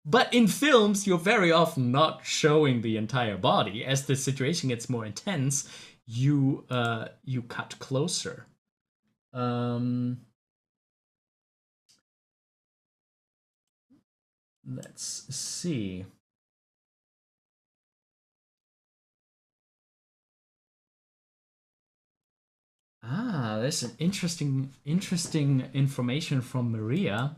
But in films, you're very often not showing the entire body. As the situation gets more intense, you cut closer. Let's see. There's an interesting information from Maria.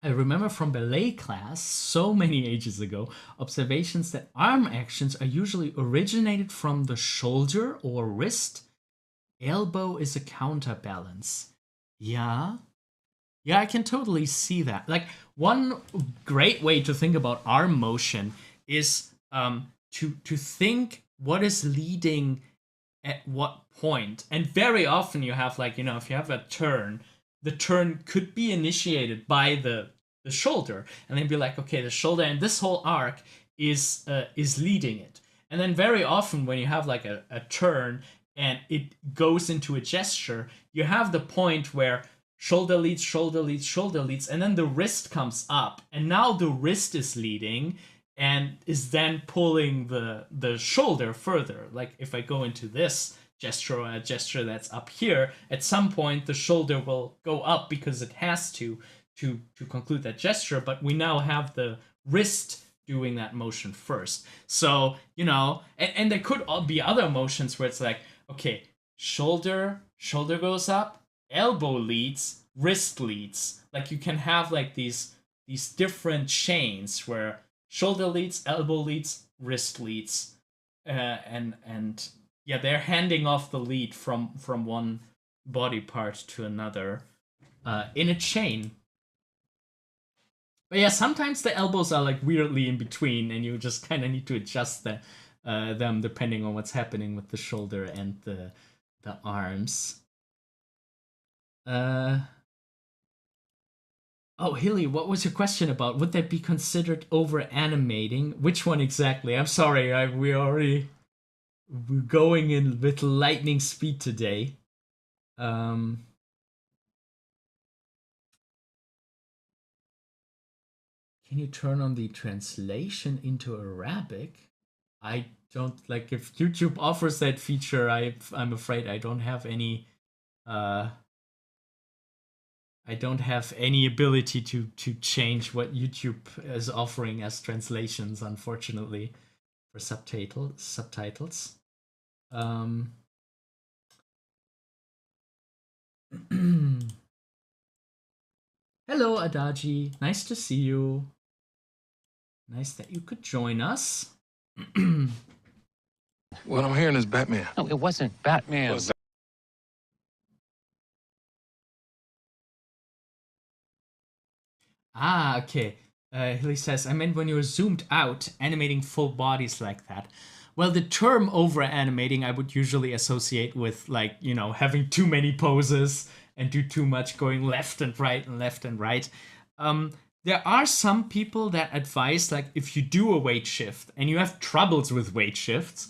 I remember from ballet class so many ages ago, observations that arm actions are usually originated from the shoulder or wrist. Elbow is a counterbalance. Yeah. Yeah, I can totally see that. Like, one great way to think about arm motion is to think what is leading at what point. And very often you have, like, if you have a turn, the turn could be initiated by the shoulder, and then be like, okay, the shoulder and this whole arc is leading it. And then very often when you have like a turn and it goes into a gesture, you have the point where shoulder leads, shoulder leads, shoulder leads, and then the wrist comes up, and now the wrist is leading and is then pulling the shoulder further. Like if I go into this gesture or a gesture that's up here, at some point the shoulder will go up because it has to conclude that gesture, but we now have the wrist doing that motion first. So, and there could all be other motions where it's like, okay, shoulder goes up, elbow leads, wrist leads. Like you can have like these different chains where shoulder leads, elbow leads, wrist leads, and yeah, they're handing off the lead from one body part to another in a chain. But yeah, sometimes the elbows are like weirdly in between, and you just kind of need to adjust them depending on what's happening with the shoulder and the arms. Oh, Hilly, what was your question about? Would that be considered over animating? Which one exactly? I'm sorry, we're going in with lightning speed today. Can you turn on the translation into Arabic? I don't like if YouTube offers that feature. I'm afraid uh I don't have any ability to change what YouTube is offering as translations, unfortunately, for subtitles. Um, Hello, Adaji. Nice to see you. Nice that you could join us. What I'm hearing is Batman. No, it wasn't Batman. Ah, okay. Hilly says, I meant when you're zoomed out, animating full bodies like that. Well, the term over animating I would usually associate with, like, you know, having too many poses and do too much going left and right and left and right. There are some people that advise, like, if you do a weight shift and you have troubles with weight shifts,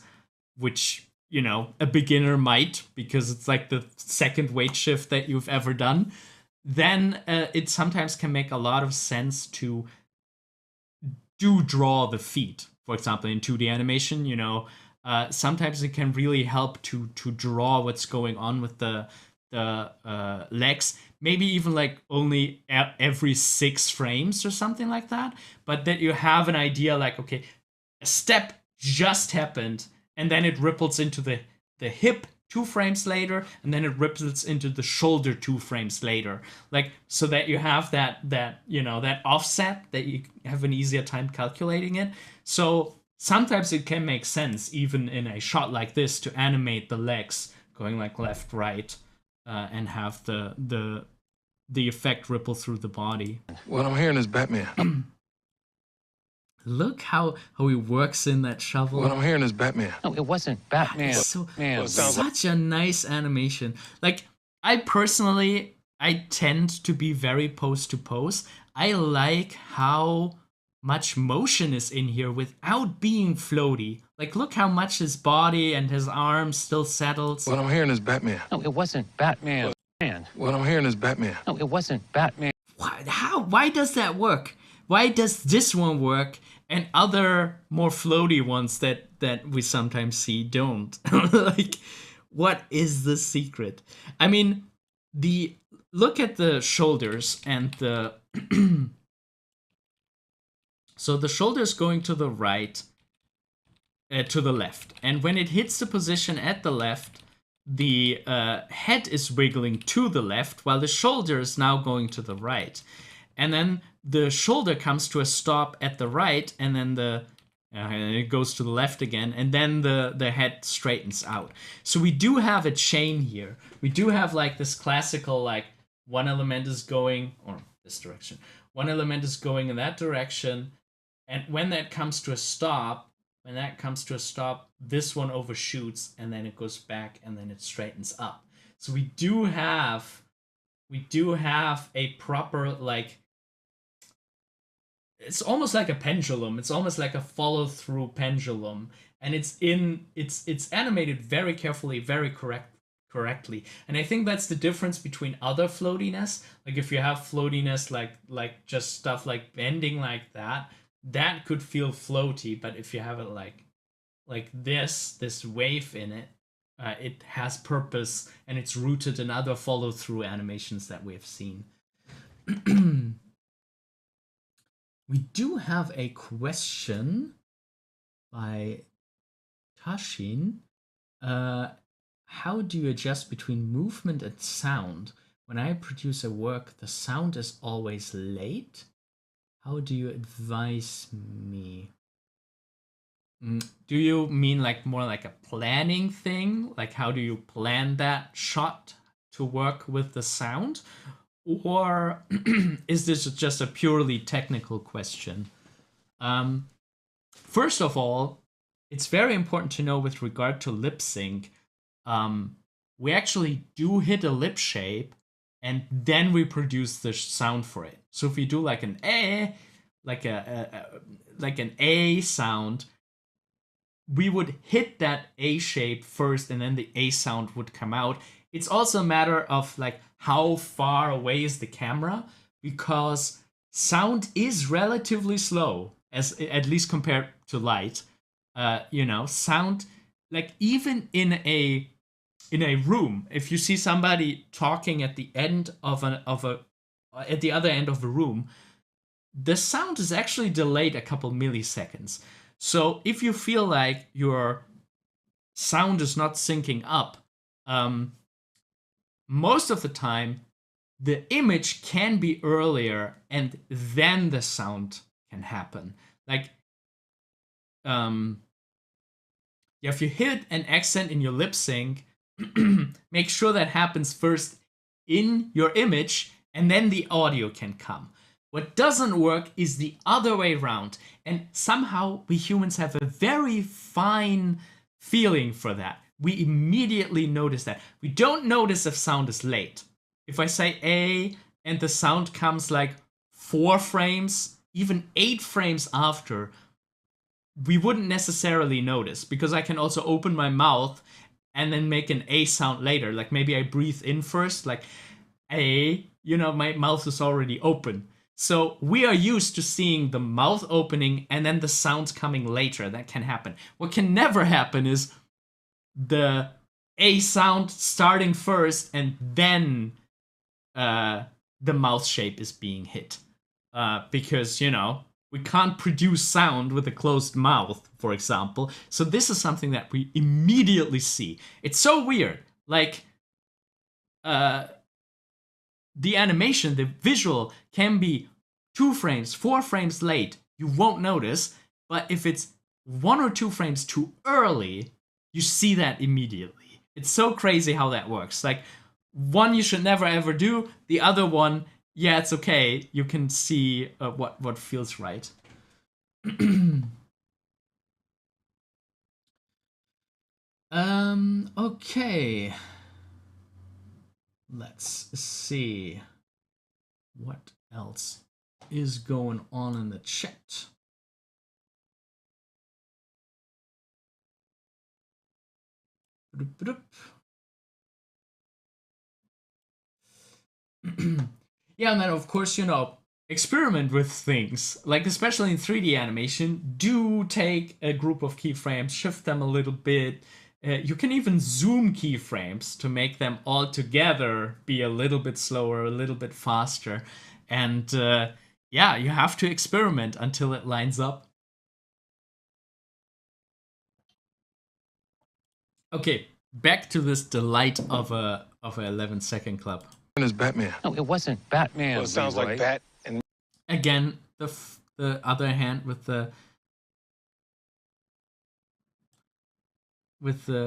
which, you know, a beginner might because it's like the second weight shift that you've ever done, then it sometimes can make a lot of sense to draw the feet. For example, in 2D animation, you know, sometimes it can really help to draw what's going on with the legs. Maybe even like only every 6 frames or something like that. But that you have an idea, like, okay, a step just happened, and then it ripples into the hip 2 frames later, and then it ripples into the shoulder 2 frames later, like, so that you have that you know, that offset, that you have an easier time calculating it. So sometimes it can make sense, even in a shot like this, to animate the legs going like left, right, and have the effect ripple through the body. What I'm hearing is Batman. Look how he works in that shovel. What I'm hearing is Batman. No, it wasn't Batman. So Man. such a nice animation. Like, I personally, I tend to be very pose to pose. I like how much motion is in here without being floaty. Like, look how much his body and his arms still settles. What I'm hearing is Batman. No, it wasn't Batman. What I'm hearing is Batman. No, it wasn't Batman. Why does that work? Why does this one work and other more floaty ones that we sometimes see don't? Like, what is the secret? I mean, look at the shoulders and the so the shoulders going to the right, to the left, and when it hits the position at the left, the head is wiggling to the left while the shoulder is now going to the right. And then the shoulder comes to a stop at the right, and then it goes to the left again, and then the head straightens out. So we do have a chain here. We do have like this classical, like, one element is going, or this direction, one element is going in that direction, and when that comes to a stop, this one overshoots, and then it goes back, and then it straightens up. So we do have a proper, like, it's almost like a pendulum. It's almost like a follow-through pendulum, and it's animated very carefully, very correctly. And I think that's the difference between other floatiness. Like, if you have floatiness like just stuff like bending like that could feel floaty. But if you have it like this wave in it, it has purpose, and it's rooted in other follow-through animations that we have seen. We do have a question by Tashin. How do you adjust between movement and sound? When I produce a work, the sound is always late. How do you advise me? Do you mean like more like a planning thing? Like, how do you plan that shot to work with the sound? Or is this just a purely technical question? First of all, it's very important to know with regard to lip sync, we actually do hit a lip shape, and then we produce the sound for it. So if we do like an A, like an A sound, we would hit that A shape first, and then the A sound would come out. It's also a matter of like how far away is the camera, because sound is relatively slow, as at least compared to light. you know, sound, like even in a room, if you see somebody talking at the end of a at the other end of a room, the sound is actually delayed a couple milliseconds. So if you feel like your sound is not syncing up, um, most of the time the image can be earlier and then the sound can happen. Like, yeah, if you hit an accent in your lip sync, make sure that happens first in your image and then the audio can come. What doesn't work is the other way around. And somehow we humans have a very fine feeling for that. We immediately notice that. We don't notice if sound is late. If I say A and the sound comes like 4 frames, even 8 frames after, we wouldn't necessarily notice, because I can also open my mouth and then make an A sound later. Like maybe I breathe in first, like A, you know, my mouth is already open. So we are used to seeing the mouth opening and then the sounds coming later. That can happen. What can never happen is the A sound starting first and then the mouth shape is being hit. Because, you know, we can't produce sound with a closed mouth, for example. So this is something that we immediately see. It's so weird. Like, the animation, the visual can be 2 frames, 4 frames late. You won't notice. But if it's 1 or 2 frames too early, you see that immediately. It's so crazy how that works. Like, one you should never ever do. The other one, yeah, it's okay. You can see what feels right. Okay. Let's see what else is going on in the chat. Yeah, and then of course, you know, experiment with things, like especially in 3D animation. Do take a group of keyframes, shift them a little bit. You can even zoom keyframes to make them all together be a little bit slower, a little bit faster. And yeah, you have to experiment until it lines up. Okay, back to this delight of a 11-second club. Is Batman. No, it wasn't Batman. Well, it sounds Leroy. like Bat and Again, the other hand with the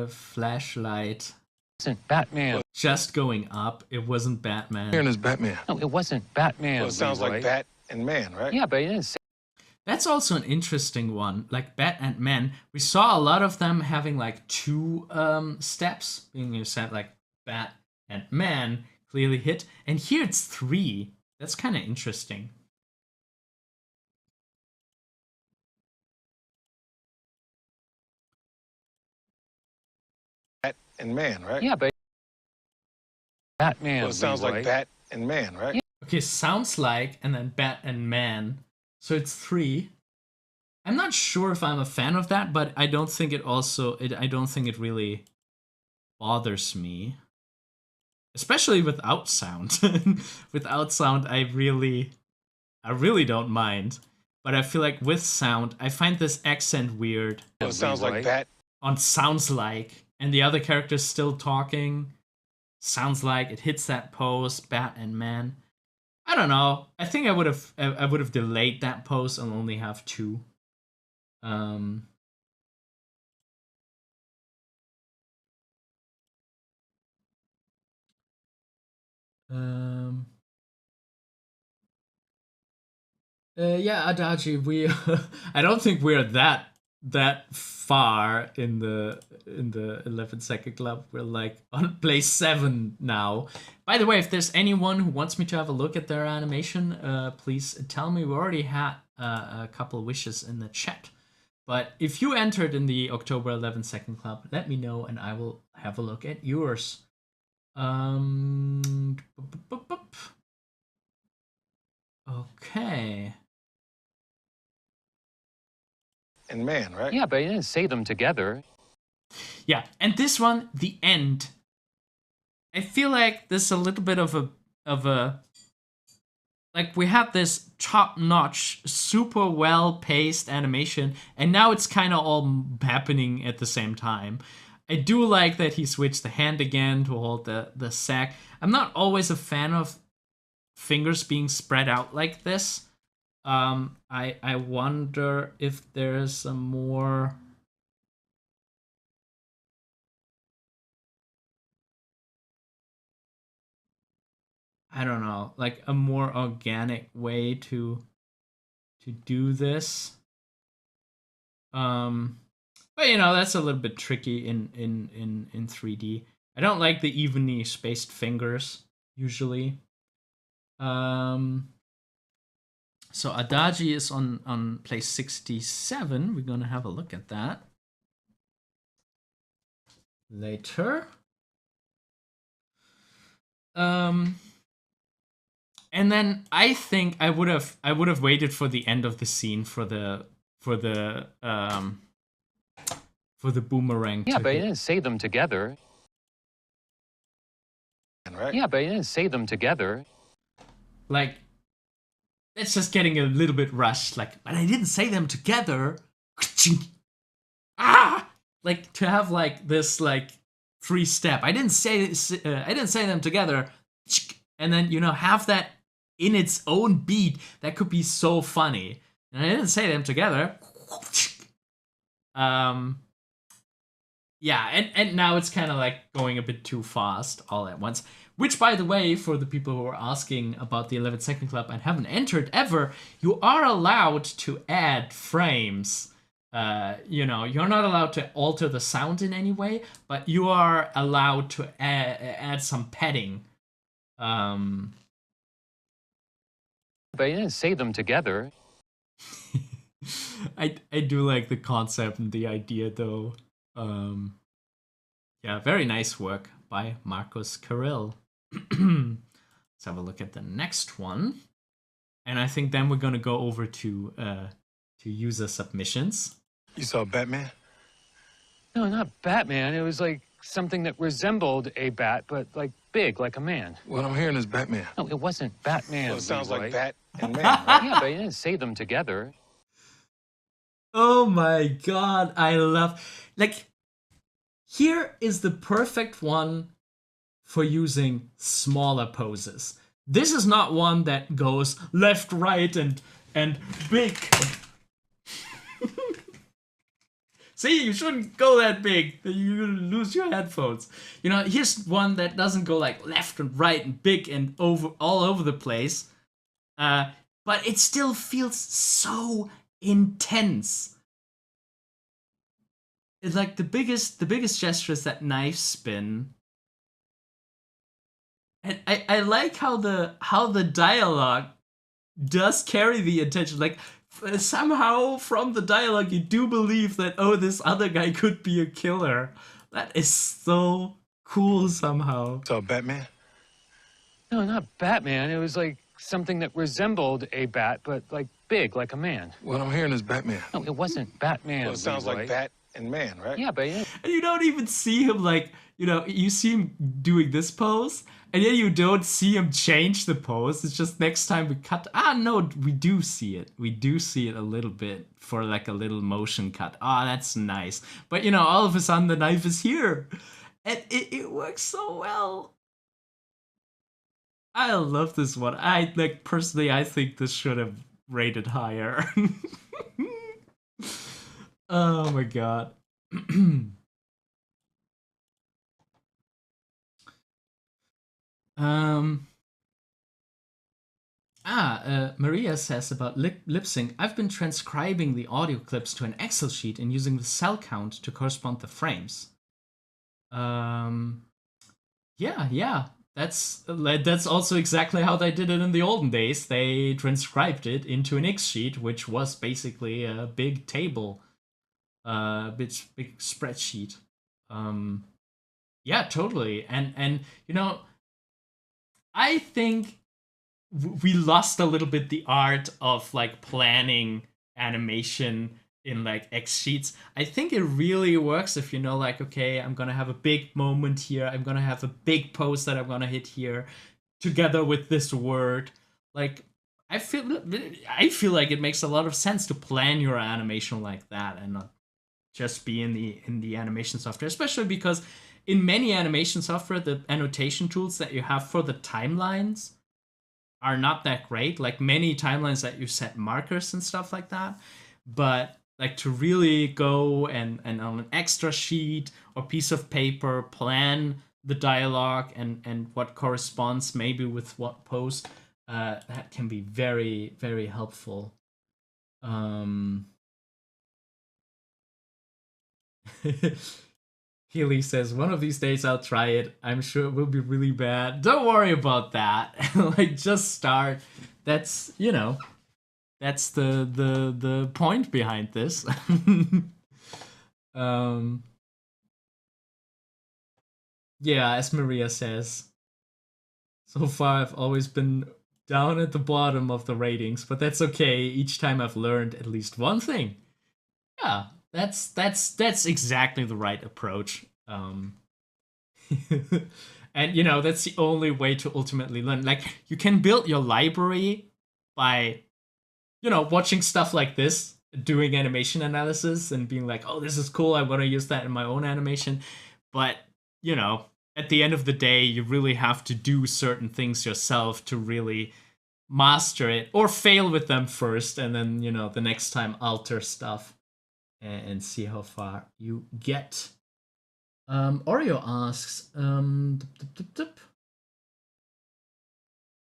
flashlight It wasn't Batman. just going up. It wasn't Batman. Hearing is Batman. No, it wasn't Batman. well, it sounds Leroy. like Bat and Man, right? Yeah, but it didn't say. That's also an interesting one. Like Bat and Man, we saw a lot of them having like 2 steps, being you said like Bat and Man clearly hit, and here it's 3. That's kind of interesting. Bat and Man, right? Yeah, but Batman. well, it sounds Leroy. like Bat and Man, right? Yeah. Okay, sounds like, and then Bat and Man. So it's 3. I'm not sure if I'm a fan of that, but I don't think I don't think it really bothers me. Especially without sound. Without sound, I really don't mind. But I feel like with sound, I find this accent weird. Well, it sounds like Leroy. Bat. On sounds like, and the other character's still talking. Sounds like it hits that pose, Bat and Man. I don't know. I think I would have delayed that pose and only have 2. Yeah, Adachi, we I don't think we're that far in the 11-second club. We're like on place 7 now. By the way, if there's anyone who wants me to have a look at their animation, please tell me. We already had a couple wishes in the chat. But if you entered in the October 11-second club, let me know and I will have a look at yours. Okay. and man, right? Yeah, but he didn't say them together. Yeah, and this one, the end. I feel like there's a little bit of a like we have this top-notch, super well-paced animation, and now it's kind of all happening at the same time. I do like that he switched the hand again to hold the sack. I'm not always a fan of fingers being spread out like this. I wonder if there's a more... I don't know, like a more organic way to do this. But you know, that's a little bit tricky in 3D. I don't like the evenly spaced fingers usually. So Adagi is on place 67. We're gonna have a look at that later. And then I think I would have waited for the end of the scene for the boomerang. Yeah, to but he hit. didn't say them together. Right? Yeah, but he didn't say them together. Like, it's just getting a little bit rushed. Like, but I didn't say them together. Ah, like to have like this like 3-step. I didn't say them together, and then you know have that in its own beat. That could be so funny. And I didn't say them together. Yeah, and now it's kind of like going a bit too fast all at once. Which, by the way, for the people who are asking about the 11-Second Club and haven't entered ever, you are allowed to add frames. You know, you're not allowed to alter the sound in any way, but you are allowed to add some padding. But he didn't say them together. I do like the concept and the idea, though. Yeah, very nice work by Marcus Carrill. Let's have a look at the next one, and I think then we're gonna go over to user submissions. You saw Batman? No, not Batman. It was like something that resembled a bat, but like big, like a man. What I'm hearing is Batman. No, it wasn't Batman. Well, it sounds Leroy. like bat and man, right? Yeah, but he didn't say them together. Oh my god, I love... Like, here is the perfect one for using smaller poses. This is not one that goes left, right, and big. See, you shouldn't go that big. You lose your headphones. You know, here's one that doesn't go like left and right and big and all over the place. But it still feels so intense. It's like the biggest gesture is that knife spin. And I like how the dialogue does carry the attention. Like somehow from the dialogue you do believe that, oh, this other guy could be a killer. That is so cool somehow. Saw Batman? No, not Batman. It was like something that resembled a bat, but like big, like a man. What I'm hearing is Batman. No, it wasn't Batman. Well, it sounds Leroy. like bat and man, right? Yeah, but he didn't. And you don't even see him like, you know, you see him doing this pose, and then you don't see him change the pose. It's just next time we cut. No, we do see it. We do see it a little bit for like a little motion cut. That's nice. But you know, all of a sudden the knife is here. And it works so well. I love this one. Personally, I think this should have rated higher. Oh my god. Maria says about lip sync, I've been transcribing the audio clips to an Excel sheet and using the cell count to correspond the frames. Yeah. That's also exactly how they did it in the olden days. They transcribed it into an X sheet, which was basically a big table, big spreadsheet. Yeah, totally. And you know, I think we lost a little bit the art of like planning animation in like X sheets. I think it really works if you know, like, okay, I'm gonna have a big moment here. I'm gonna have a big pose that I'm gonna hit here, together with this word. Like, I feel like it makes a lot of sense to plan your animation like that and not just be in the animation software, especially because in many animation software, the annotation tools that you have for the timelines are not that great. Like many timelines that you set markers and stuff like that. But like to really go and on an extra sheet or piece of paper plan the dialogue and what corresponds maybe with what pose, that can be very, very helpful. Healy says, one of these days I'll try it. I'm sure it will be really bad. Don't worry about that. Like, just start. That's, you know, that's the point behind this. Yeah, as Maria says, so far I've always been down at the bottom of the ratings, but that's okay. Each time I've learned at least one thing. Yeah, that's exactly the right approach. And you know, that's the only way to ultimately learn. Like, you can build your library by, you know, watching stuff like this, doing animation analysis and being like, oh, this is cool, I want to use that in my own animation. But, you know, at the end of the day, you really have to do certain things yourself to really master it, or fail with them first, and then, you know, the next time alter stuff and see how far you get. Oreo asks,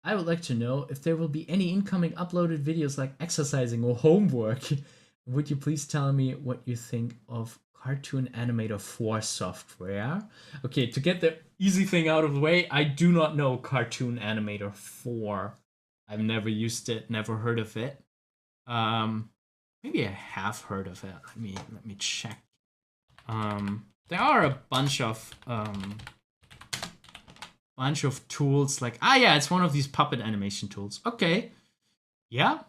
I would like to know if there will be any incoming uploaded videos like exercising or homework. Would you please tell me what you think of Cartoon Animator 4 software? Okay, to get the easy thing out of the way, I do not know Cartoon Animator 4. I've never used it, never heard of it. Maybe I have heard of it. Let me check. There are a bunch of tools like, yeah, it's one of these puppet animation tools. Okay. Yeah.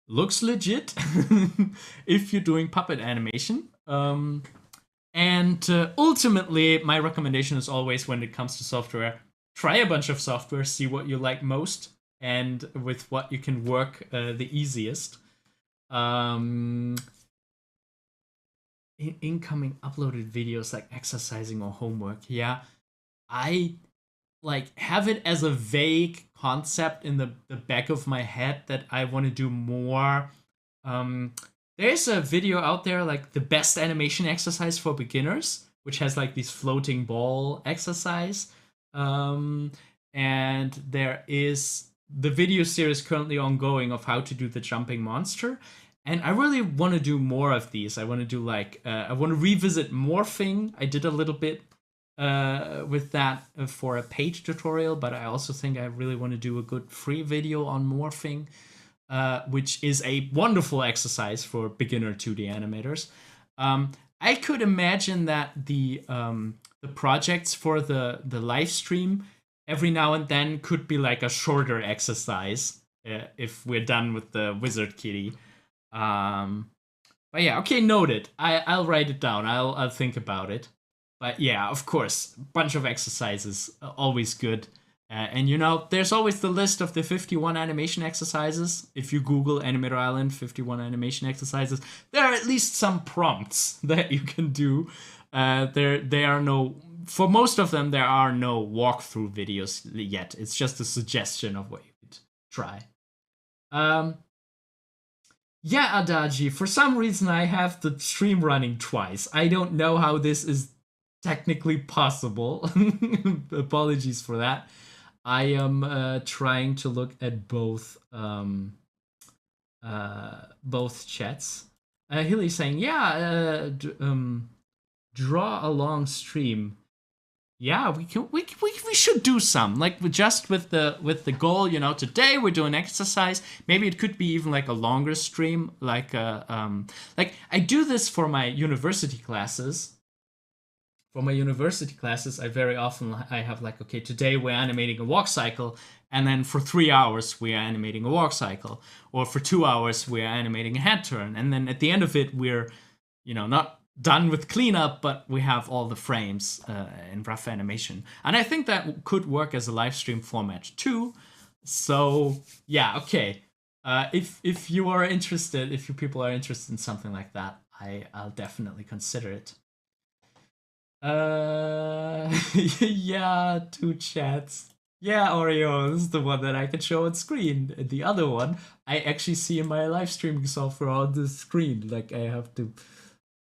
Looks legit if you're doing puppet animation. And ultimately, my recommendation is always, when it comes to software, try a bunch of software, see what you like most, and with what you can work the easiest. Incoming uploaded videos like exercising or homework. Yeah, I like have it as a vague concept in the back of my head that I want to do more. There's a video out there, like the best animation exercise for beginners, which has like this floating ball exercise. And there is the video series currently ongoing of how to do the jumping monster. And I really want to do more of these. I want to do like, I want to revisit morphing. I did a little bit with that for a paid tutorial, but I also think I really want to do a good free video on morphing, which is a wonderful exercise for beginner 2D animators. I could imagine that the projects for the live stream every now and then could be like a shorter exercise if we're done with the wizard kitty. But yeah, okay, noted. I'll write it down. I'll think about it. But yeah, of course, bunch of exercises, always good. And you know, there's always the list of the 51 animation exercises. If you Google Animator Island 51 animation exercises, there are at least some prompts that you can do. There are no, for most of them, there are no walkthrough videos yet. It's just a suggestion of what you could try. Yeah, Adaji, for some reason I have the stream running twice. I don't know how this is technically possible. Apologies for that. I am trying to look at both chats. Hilly's saying, yeah, draw a long stream. Yeah, we should do some, like, just with the goal, you know, today we're doing exercise. Maybe it could be even like a longer stream, like I do this for my university classes. For my university classes, I very often have like, okay, today we're animating a walk cycle, and then for 3 hours we are animating a walk cycle, or for 2 hours we are animating a head turn, and then at the end of it we're, not done with cleanup, but we have all the frames in rough animation. And I think that could work as a live stream format too. So yeah, okay. If you are interested, if you people are interested in something like that, I'll definitely consider it. Yeah, 2 chats. Yeah, Oreo, this is the one that I can show on screen. The other one, I actually see in my live streaming software on the screen. Like, I have to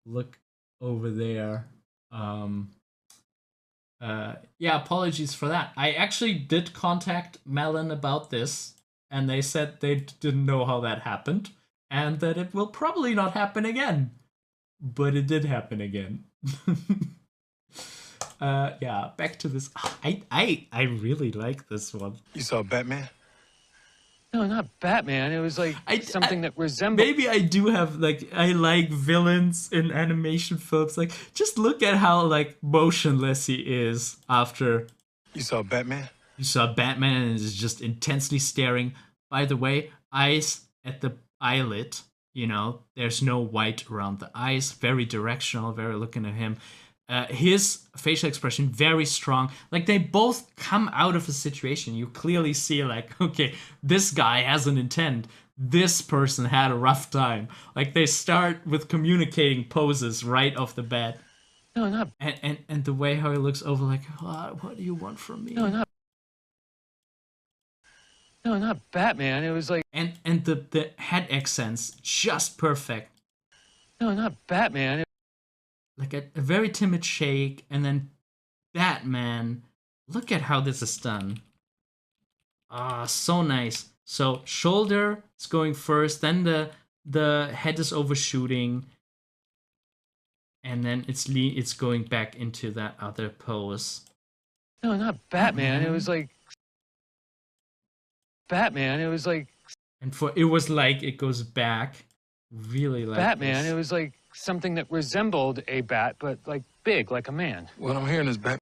look over there. Yeah, apologies for that. I actually did contact Melon about this, and they said they didn't know how that happened, and that it will probably not happen again. But it did happen again. Yeah, back to this. I really like this one. You saw Batman? No, not Batman. It was like something that resembled. Maybe I do have, like, I like villains in animation films. Like, just look at how, like, motionless he is after. You saw Batman? You saw Batman and is just intensely staring. By the way, eyes at the eyelid, there's no white around the eyes. Very directional, very looking at him. His facial expression very strong. Like, they both come out of a situation. You clearly see, like, okay, this guy has an intent. This person had a rough time. Like, they start with communicating poses right off the bat. No, not. And the way how he looks over, like, what do you want from me? No, not Batman. It was like. And the head accents just perfect. No, not Batman. Like a very timid shake, and then Batman. Look at how this is done. So nice. So shoulder is going first, then the head is overshooting, and then it's going back into that other pose. No, not Batman. It was like. Batman. It was like. And it was like it goes back, really like Batman. this. It was like something that resembled a bat, but like big, like a man. What I'm hearing is Batman.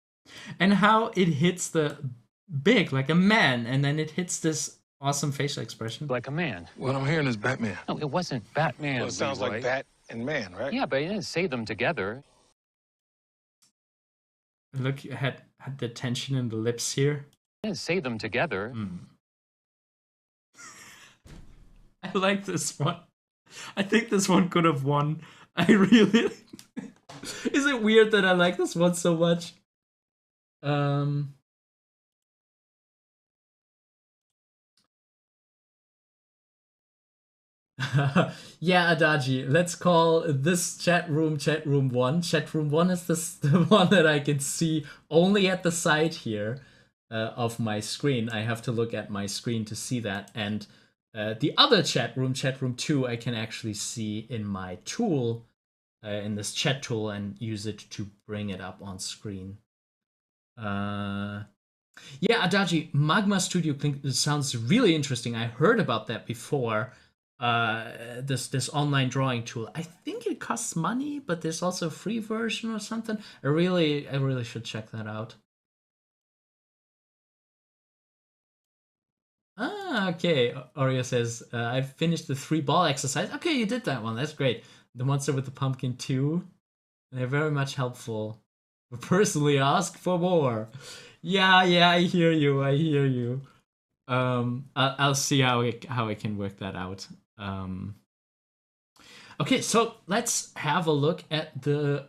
And how it hits the big, like a man, and then it hits this awesome facial expression. Like a man. What I'm hearing is Batman. No, it wasn't Batman. Well, it sounds Leroy. like Bat and Man, right? Yeah, but he didn't say them together. Look at the tension in the lips here. He didn't say them together. I like this one. I think this one could have won. I really. Is it weird that I like this one so much? Yeah, Adaji. Let's call this chat room 1. Chat room 1 is the one that I can see only at the side here of my screen. I have to look at my screen to see that, and the other chat room 2, I can actually see in my tool, in this chat tool, and use it to bring it up on screen. Yeah, Adaji, Magma Studio sounds really interesting. I heard about that before. This online drawing tool. I think it costs money, but there's also a free version or something. I really should check that out. Okay. Oreo says, I've finished the 3-ball exercise. Okay, you did that one. That's great. The monster with the pumpkin too. They're very much helpful. But personally, ask for more. Yeah, I hear you. I'll see how I can work that out. Okay, so let's have a look at the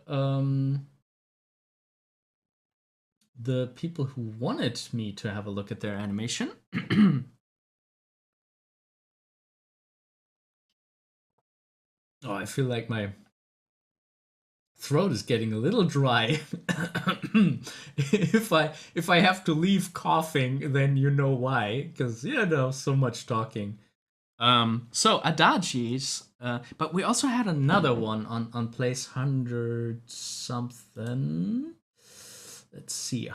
people who wanted me to have a look at their animation. Oh, I feel like my throat is getting a little dry. If I have to leave coughing, then you know why, because so much talking. So Adagi's, but we also had another one on place 100 something. Let's see.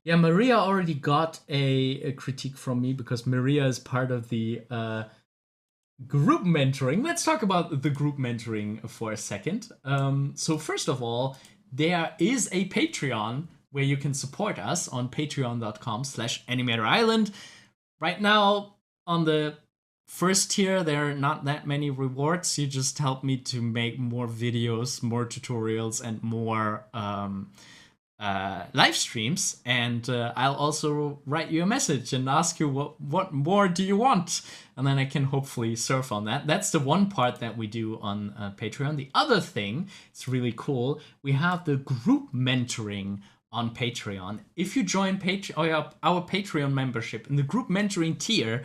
Yeah, Maria already got a critique from me because Maria is part of the group mentoring. Let's talk about the group mentoring for a second. So first of all, there is a Patreon where you can support us on patreon.com/animatorisland. Right now, on the first tier, there are not that many rewards. You just help me to make more videos, more tutorials, and more live streams. And I'll also write you a message and ask you what more do you want, and then I can hopefully surf on that. That's the one part that we do on Patreon. The other thing, it's really cool, we have the group mentoring on Patreon. If you join our Patreon membership in the group mentoring tier,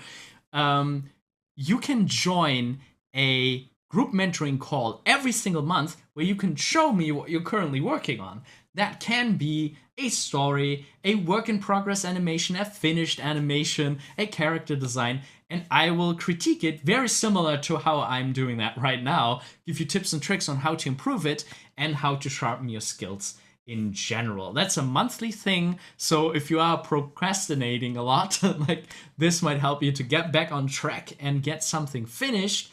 you can join a group mentoring call every single month where you can show me what you're currently working on. That can be a story, a work in progress animation, a finished animation, a character design, and I will critique it very similar to how I'm doing that right now, give you tips and tricks on how to improve it and how to sharpen your skills in general. That's a monthly thing, so if you are procrastinating a lot, like this might help you to get back on track and get something finished.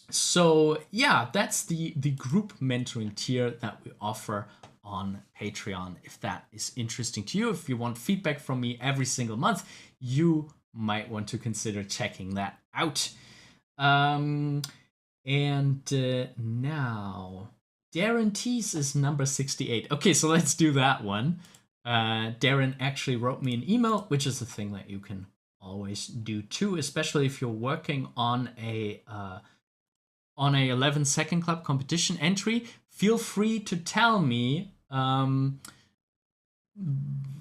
So yeah, that's the group mentoring tier that we offer on Patreon. If that is interesting to you, if you want feedback from me every single month, you might want to consider checking that out. Now Darren Tease is number 68. Okay, so let's do that one. Darren actually wrote me an email, which is a thing that you can always do too, especially if you're working on a 11SecondClub competition entry. Feel free to tell me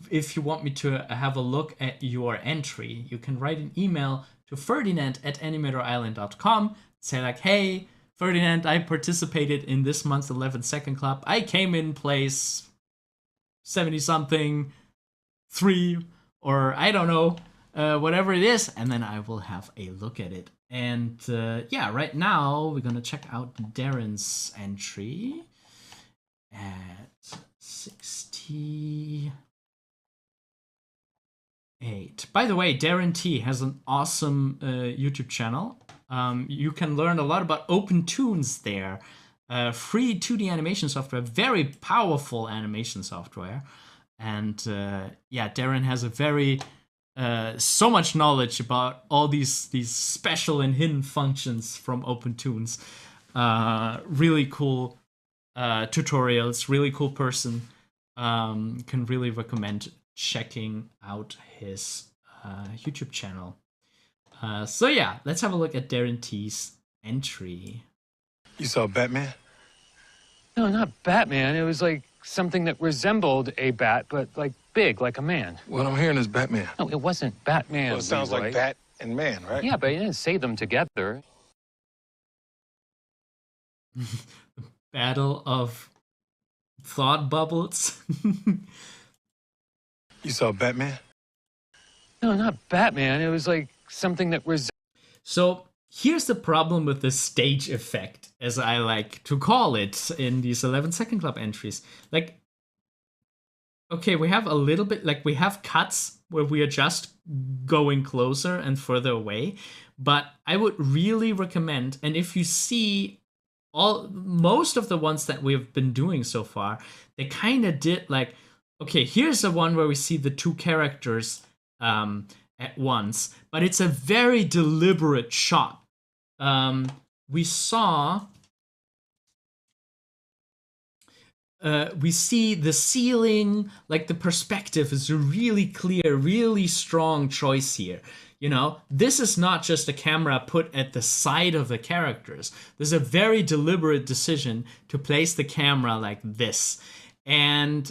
if you want me to have a look at your entry. You can write an email to Ferdinand@animatorisland.com. Say like, hey, Ferdinand, I participated in this month's 11SecondClub. I came in place 70-something, 3, or I don't know, whatever it is, and then I will have a look at it. And yeah, right now we're gonna check out Darren's entry at 68. By the way, Darren T has an awesome YouTube channel. You can learn a lot about OpenToons there. Free 2D animation software, very powerful animation software. And yeah, Darren has a very so much knowledge about all these special and hidden functions from OpenToons. Really cool tutorials, really cool person. Can really recommend checking out his YouTube channel. So yeah, let's have a look at Darren T's entry. You saw Batman? No, not Batman. It was like something that resembled a bat, but like big, like a man. What I'm hearing is Batman. No, it wasn't Batman. Well, it sounds Leroy. like Bat and Man, right? Yeah, but you didn't say them together. Battle of thought bubbles. You saw Batman? No, not Batman. It was like something that was. So here's the problem with the stage effect, as I like to call it in these 11SecondClub entries. Like, okay, we have a little bit, like we have cuts where we are just going closer and further away, but I would really recommend, and if you see most of the ones that we've been doing so far, they kind of did like, okay, here's the one where we see the two characters at once, but it's a very deliberate shot. We see the ceiling, like the perspective is a really clear, really strong choice here. You know, this is not just a camera put at the side of the characters. There's a very deliberate decision to place the camera like this. And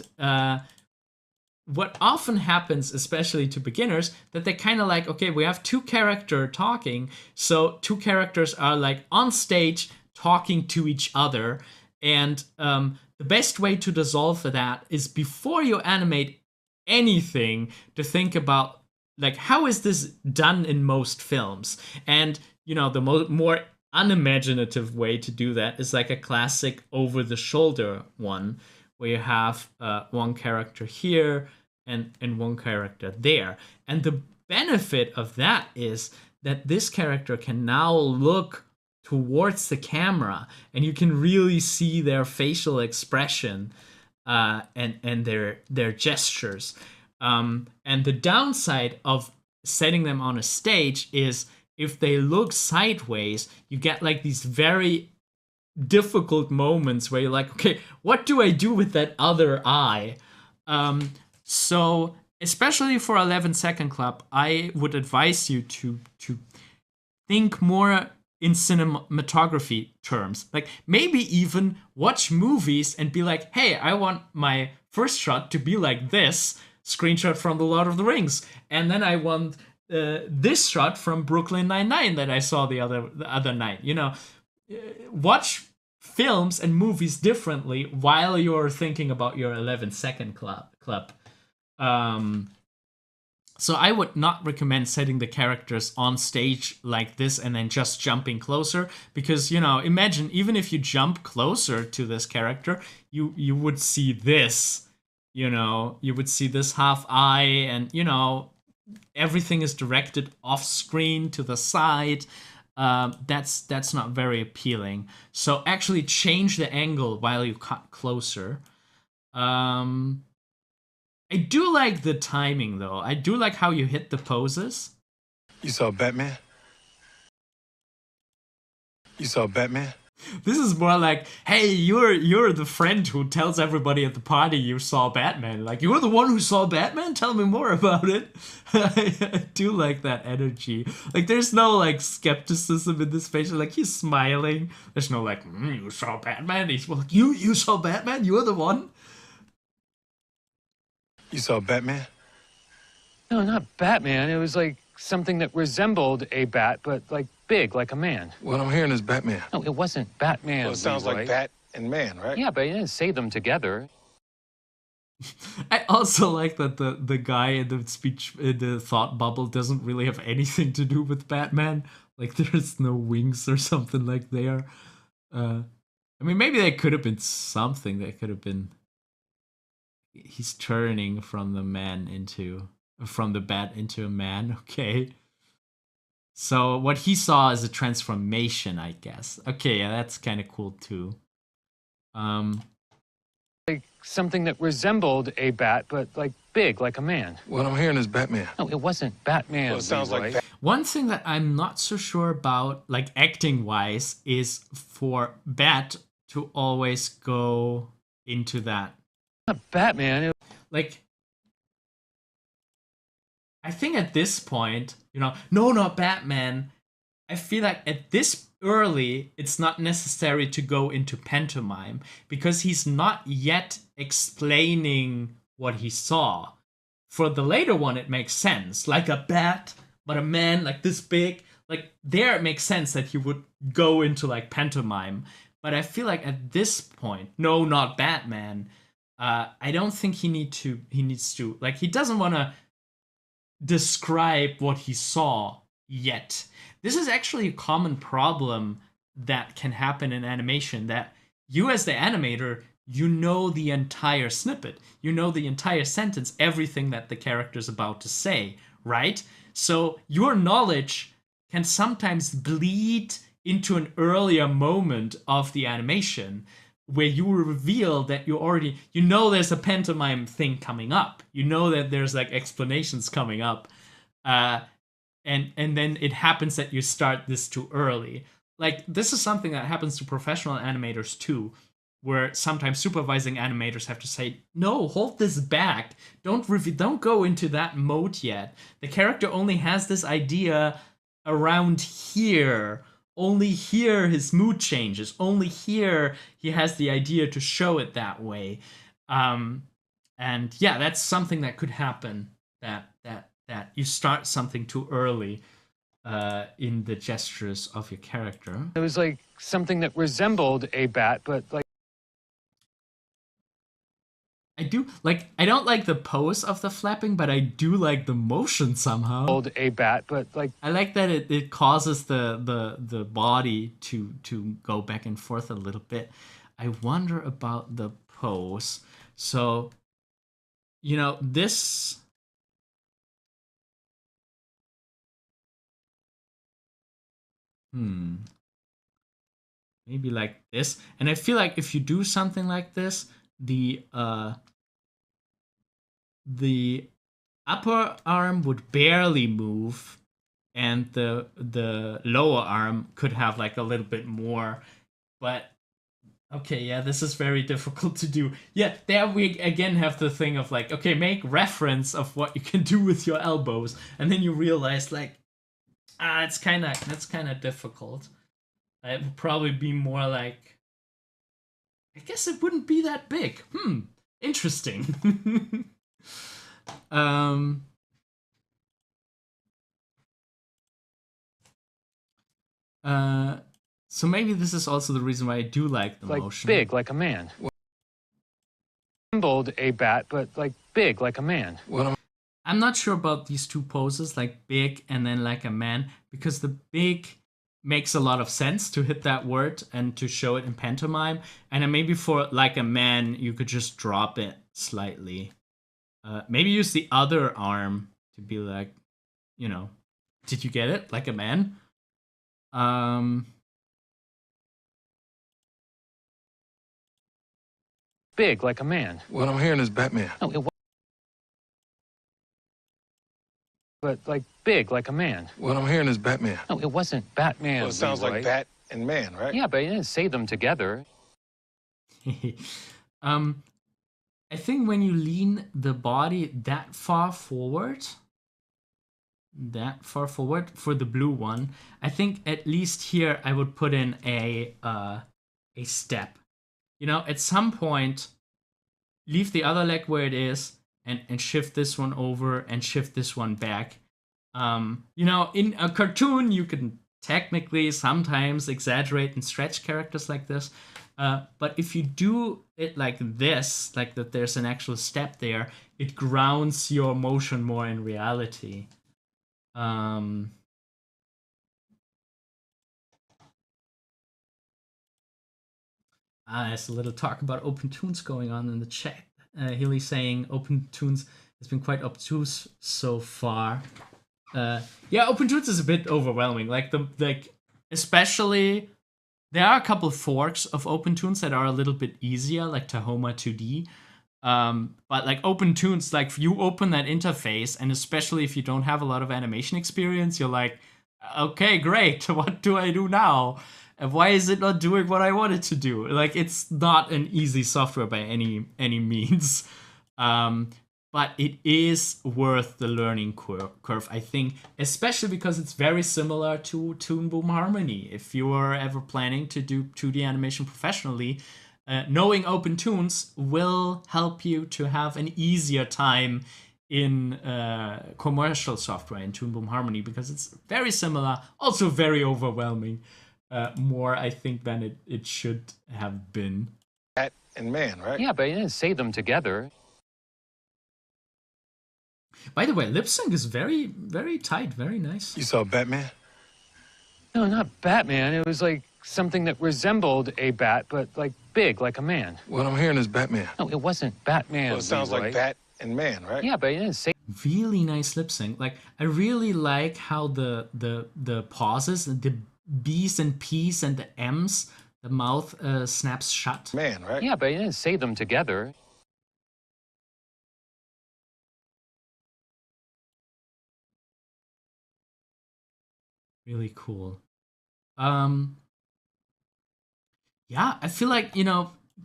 what often happens, especially to beginners, that they kind of like, okay, we have two characters talking, so two characters are like on stage talking to each other, and the best way to dissolve that is before you animate anything to think about like, how is this done in most films? And you know, the more unimaginative way to do that is like a classic over-the-shoulder one, where you have one character here and one character there. And the benefit of that is that this character can now look towards the camera, and you can really see their facial expression and their gestures. And the downside of setting them on a stage is if they look sideways, you get like these very difficult moments where you're like, okay, what do I do with that other eye? So especially for 11 Second Club, I would advise you to think more in cinematography terms. Like maybe even watch movies and be like, hey, I want my first shot to be like this screenshot from The Lord of the Rings, and then I want this shot from Brooklyn Nine-Nine that I saw the other night. You know, watch films and movies differently while you're thinking about your 11 Second Club. So I would not recommend setting the characters on stage like this and then just jumping closer, because, you know, imagine even if you jump closer to this character, you would see this, you know, you would see this half eye, and, you know, everything is directed off screen to the side. That's not very appealing. So actually change the angle while you cut closer. I do like the timing, though. I do like how you hit the poses. You saw Batman? You saw Batman? This is more like, hey, you're the friend who tells everybody at the party you saw Batman. Like, you're the one who saw Batman? Tell me more about it. I do like that energy. Like, there's no, like, skepticism in this face. Like, he's smiling. There's no, like, you saw Batman? He's like, you saw Batman? You're the one? You saw Batman? No, not Batman. It was like something that resembled a bat, but like big, like a man. What I'm hearing is Batman. No, it wasn't Batman. Well, it sounds Leroy. like bat and man, right? Yeah, but you didn't say them together. I also like that the guy in the speech, in the thought bubble, doesn't really have anything to do with Batman. Like, there's no wings or something like there. I mean, maybe there could have been something. That could have been, he's turning from the bat into a man. Okay. So what he saw is a transformation, I guess. Okay, yeah, that's kind of cool too. Like something that resembled a bat, but like big, like a man. What I'm hearing is Batman. No, it wasn't Batman. Well, it sounds Leroy. like bat. One thing that I'm not so sure about, like acting wise, is for Bat to always go into that. Not Batman. Like, I think at this point, you know, no, not Batman. I feel like at this early, it's not necessary to go into pantomime because he's not yet explaining what he saw. For the later one, it makes sense. Like a bat, but a man like this big. Like, there it makes sense that he would go into like pantomime. But I feel like at this point, no, not Batman. I don't think he needs to, like, he doesn't want to describe what he saw yet. This is actually a common problem that can happen in animation, that you as the animator, you know the entire snippet, you know the entire sentence, everything that the character's about to say, right? So your knowledge can sometimes bleed into an earlier moment of the animation where you reveal that you know there's a pantomime thing coming up. You know that there's like explanations coming up. And then it happens that you start this too early. Like, this is something that happens to professional animators too, where sometimes supervising animators have to say, no, hold this back. Don't go into that mode yet. The character only has this idea around here. Only here his mood changes. Only here he has the idea to show it that way. And yeah, that's something that could happen, that you start something too early in the gestures of your character. It was like something that resembled a bat, but like I don't like the pose of the flapping, but I do like the motion somehow. a bat, but like I like that it causes the body to go back and forth a little bit. I wonder about the pose. So, you know, this maybe like this. And I feel like if you do something like this, the upper arm would barely move, and the lower arm could have like a little bit more. But okay, yeah, this is very difficult to do. Yeah, there we again have the thing of like, okay, make reference of what you can do with your elbows, and then you realize like, that's kind of difficult. It would probably be more like, I guess it wouldn't be that big. Interesting. um. So maybe this is also the reason why I do like the like motion. big, like a man. Resembled a bat, but like big, like a man. Well, I'm not sure about these two poses, like big and then like a man, because the big makes a lot of sense to hit that word and to show it in pantomime. And then maybe for like a man, you could just drop it slightly. Maybe use the other arm to be like, did you get it? Like a man? Big, like a man. what I'm hearing is Batman. No, it was. But like big, like a man. What I'm hearing is Batman. No, it wasn't Batman. Well, it sounds Leroy. like bat and man, right? Yeah, but you didn't say them together. I think when you lean the body that far forward for the blue one, I think at least here I would put in a step. At some point, leave the other leg where it is and shift this one over and shift this one back. In a cartoon, you can technically sometimes exaggerate and stretch characters like this. But if you do it like this, like that there's an actual step there, it grounds your motion more in reality. There's a little talk about open tunes going on in the chat. Hilly saying open tunes has been quite obtuse so far. Yeah, open tunes is a bit overwhelming. Especially there are a couple forks of open tunes that are a little bit easier, like Tahoma 2D. But like open tunes, like you open that interface, and especially if you don't have a lot of animation experience, you're like, okay, great. What do I do now? And why is it not doing what I want it to do? Like, it's not an easy software by any means. But it is worth the learning curve, I think, especially because it's very similar to Toon Boom Harmony. If you are ever planning to do 2D animation professionally, knowing open tunes will help you to have an easier time in commercial software in Toon Boom Harmony, because it's very similar, also very overwhelming. More, I think, than it should have been. Bat and man, right? Yeah, but you didn't say them together. By the way, lip sync is very, very tight, very nice. You saw Batman? No, not Batman. It was like something that resembled a bat, but like big, like a man. What I'm hearing is Batman. No, it wasn't Batman. Well, it sounds Leroy. like bat and man, right? Yeah, but you didn't say. Really nice lip sync. Like, I really like how the pauses, the B's and P's and the M's, the mouth snaps shut. Man, right? Yeah, but you didn't say them together. Really cool. Yeah, I feel like,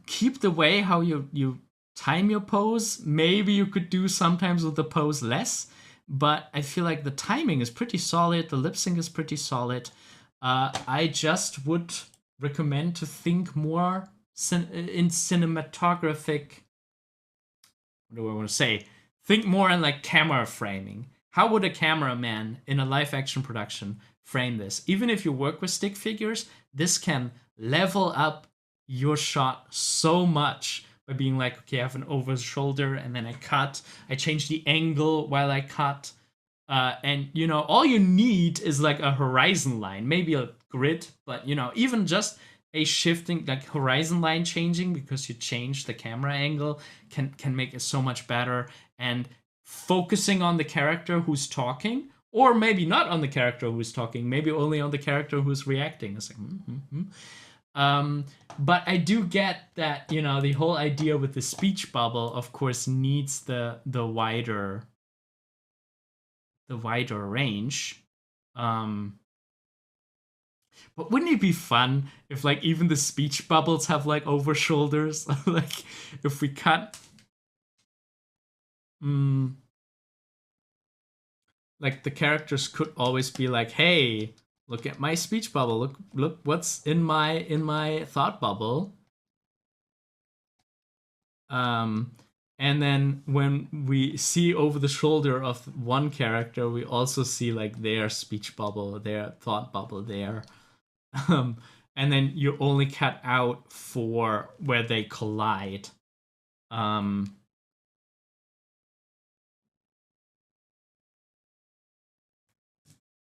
keep the way how you time your pose. Maybe you could do sometimes with the pose less, but I feel like the timing is pretty solid, the lip sync is pretty solid. I just would recommend to think more in cinematographic. What do I want to say? Think more in like camera framing. How would a cameraman in a live action production frame this? Even if you work with stick figures, this can level up your shot so much by being like, okay, I have an over shoulder and then I cut. I change the angle while I cut. And, all you need is like a horizon line, maybe a grid, but, even just a shifting, like horizon line changing because you change the camera angle can make it so much better. And focusing on the character who's talking, or maybe not on the character who's talking, maybe only on the character who's reacting. It's like, Um, but I do get that, you know, the whole idea with the speech bubble, of course, needs the wider range. Um, but wouldn't it be fun if like even the speech bubbles have like over shoulders? Like if we cut, mm, like the characters could always be like, "Hey, look at my speech bubble. Look what's in my thought bubble." Um, and then when we see over the shoulder of one character, we also see like their speech bubble, their thought bubble there. Um, and then you only cut out for where they collide. Um,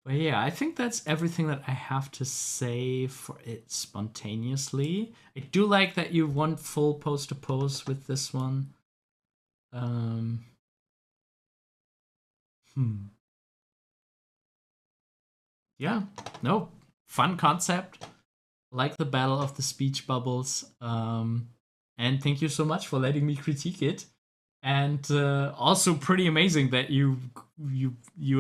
but yeah, I think that's everything that I have to say for it spontaneously. I do like that you want full pose to pose with this one. Um, hmm. Yeah, no, fun concept. Like the battle of the speech bubbles. And thank you so much for letting me critique it. And also pretty amazing that you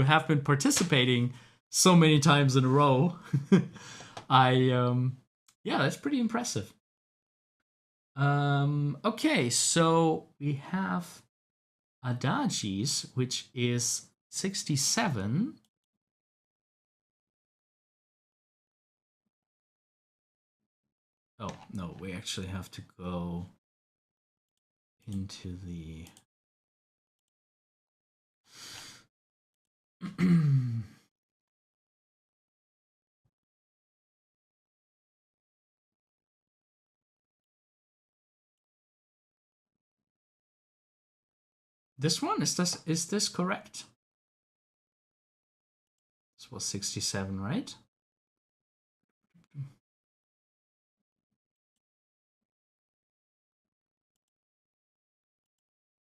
have been participating so many times in a row. I Yeah, that's pretty impressive. Okay, so we have Adagi's, which is 67. Oh no, we actually have to go into the this one, is this correct? This was 67, right?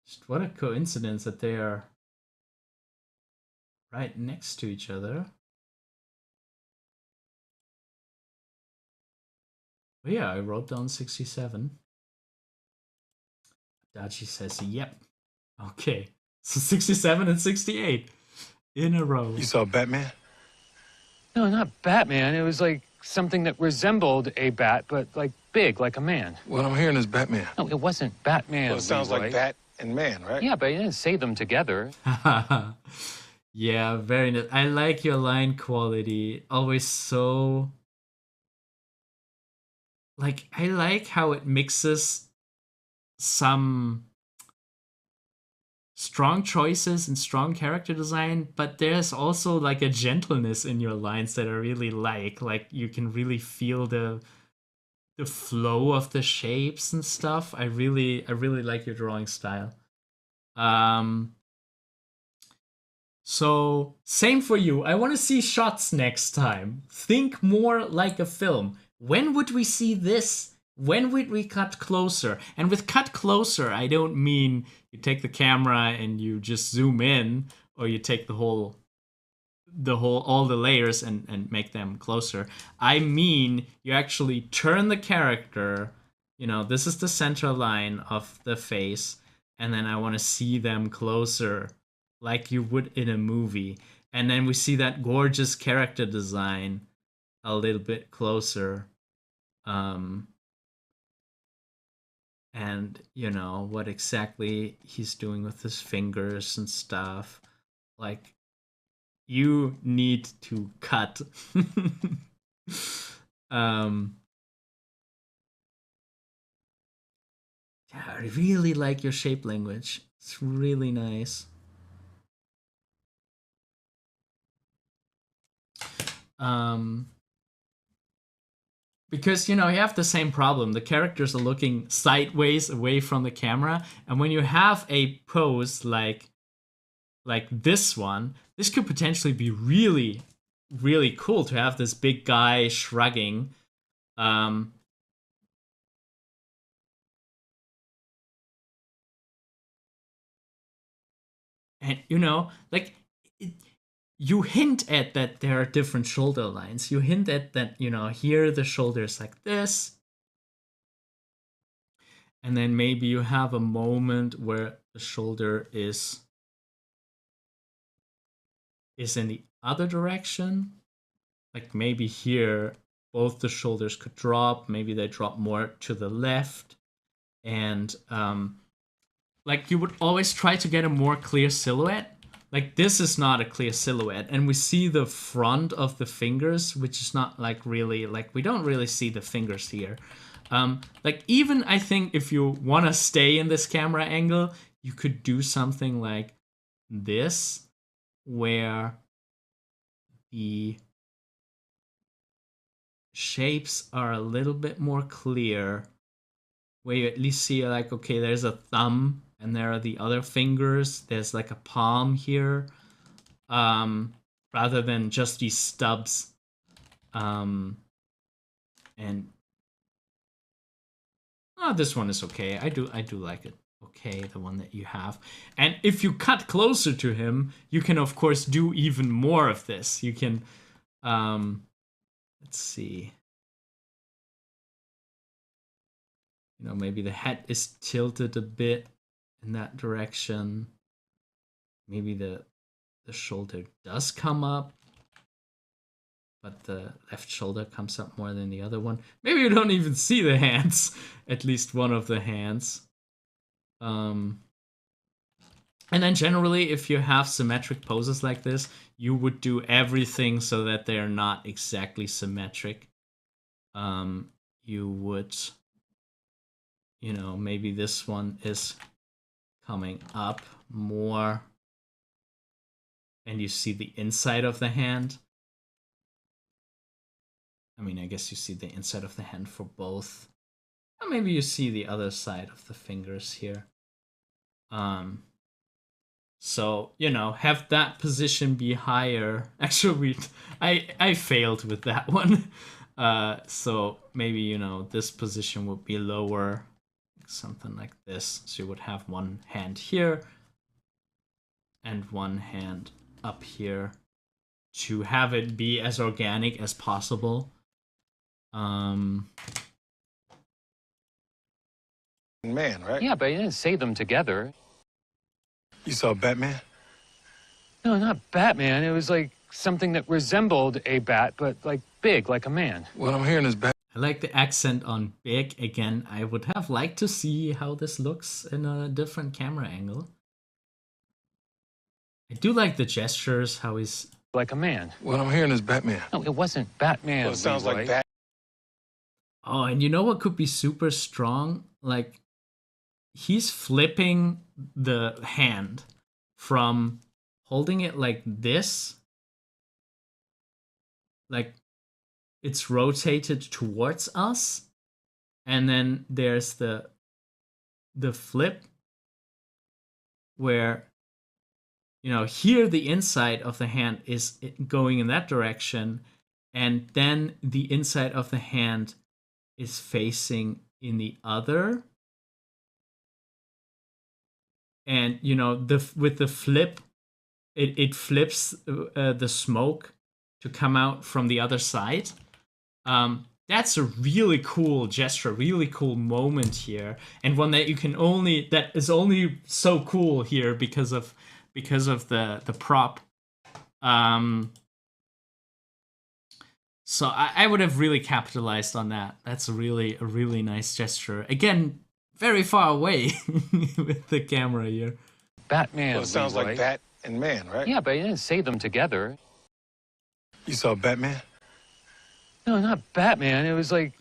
Just what a coincidence that they are right next to each other. But yeah, I wrote down 67. Dachi says, yep. Okay. So 67 and 68 in a row. You saw Batman? No, not Batman. It was like something that resembled a bat, but like big, like a man. What I'm hearing is Batman. No, it wasn't Batman. Well, it sounds Leroy. like bat and man, right? Yeah, but I didn't say them together. Yeah, very nice. I like your line quality. Always so. Like, I like how it mixes some strong choices and strong character design, but there's also like a gentleness in your lines that I really like. Like, you can really feel the flow of the shapes and stuff. I really like your drawing style. Um so same for you. I want to see shots next time. Think more like a film. When would we see this? When would we cut closer? And with cut closer, I don't mean you take the camera and you just zoom in, or you take the whole all the layers and make them closer. I mean you actually turn the character, this is the center line of the face, and then I want to see them closer like you would in a movie. And then we see that gorgeous character design a little bit closer. Um and what exactly he's doing with his fingers and stuff. Like, you need to cut. um yeah, I really like your shape language. It's really nice. um because you have the same problem. The characters are looking sideways away from the camera, and when you have a pose like this one, this could potentially be really really cool to have this big guy shrugging. um and like, you hint at that there are different shoulder lines. You hint at that, you know, here the shoulder is like this. And then maybe you have a moment where the shoulder is in the other direction. Like maybe here, both the shoulders could drop. Maybe they drop more to the left. And like you would always try to get a more clear silhouette. Like this is not a clear silhouette. And we see the front of the fingers, which is not like really, like we don't really see the fingers here. Like even I think if you want to stay in this camera angle, you could do something like this, where the shapes are a little bit more clear, where you at least see like, okay, there's a thumb and there are the other fingers. There's like a palm here, rather than just these stubs. And oh, this one is okay. I do like it. Okay, the one that you have. And if you cut closer to him, you can of course do even more of this. You can, let's see. You know, maybe the head is tilted a bit in that direction. Maybe the shoulder does come up, but the left shoulder comes up more than the other one. Maybe you don't even see the hands, at least one of the hands. And then generally, if you have symmetric poses like this, you would do everything so that they are not exactly symmetric. You would, you know, maybe this one is coming up more, and you see the inside of the hand. I mean, I guess you see the inside of the hand for both. Or maybe you see the other side of the fingers here. So, you know, have that position be higher. Actually, I failed with that one. So maybe, you know, this position would be lower. Something like this. So you would have one hand here and one hand up here to have it be as organic as possible. Man, right? Yeah, but I didn't say them together. You saw Batman? No, not Batman. It was like something that resembled a bat, but like big, like a man. What I'm hearing is Bat. I like the accent on big. Again, I would have liked to see how this looks in a different camera angle. I do like the gestures, how he's... Like a man. What I'm hearing is Batman. No, it wasn't Batman. Well, it sounds like Leroy. that. Oh, and you know what could be super strong? Like, he's flipping the hand from holding it like this, like it's rotated towards us, and then there's the flip where, you know, here the inside of the hand is going in that direction, and then the inside of the hand is facing in the other. And, you know, with the flip, it flips the smoke to come out from the other side. That's a really cool gesture, really cool moment here, and one that that is only so cool here because of the prop. So I would have really capitalized on that. That's a really nice gesture. Again, very far away with the camera here. Batman. Well, it sounds Leroy. like Bat and Man, right? Yeah, but I didn't say them together. You saw Batman? No, not Batman. It was like...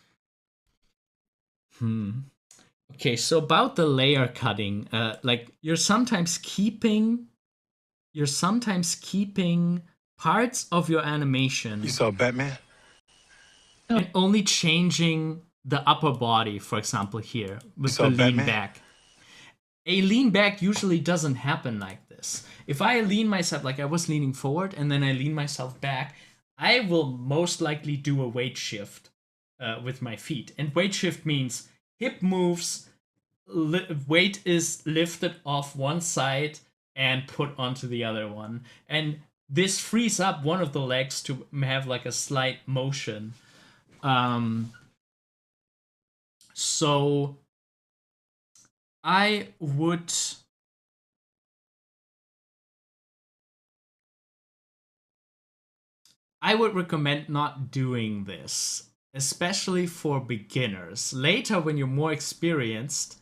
Okay, so about the layer cutting, like you're sometimes keeping parts of your animation You saw Batman? and only changing the upper body, for example, here with saw the lean Batman? back. A lean back usually doesn't happen like this. If I lean myself, like I was leaning forward and then I lean myself back, I will most likely do a weight shift with my feet. And weight shift means hip moves, weight is lifted off one side and put onto the other one. And this frees up one of the legs to have like a slight motion. So I would recommend not doing this, especially for beginners. Later, when you're more experienced,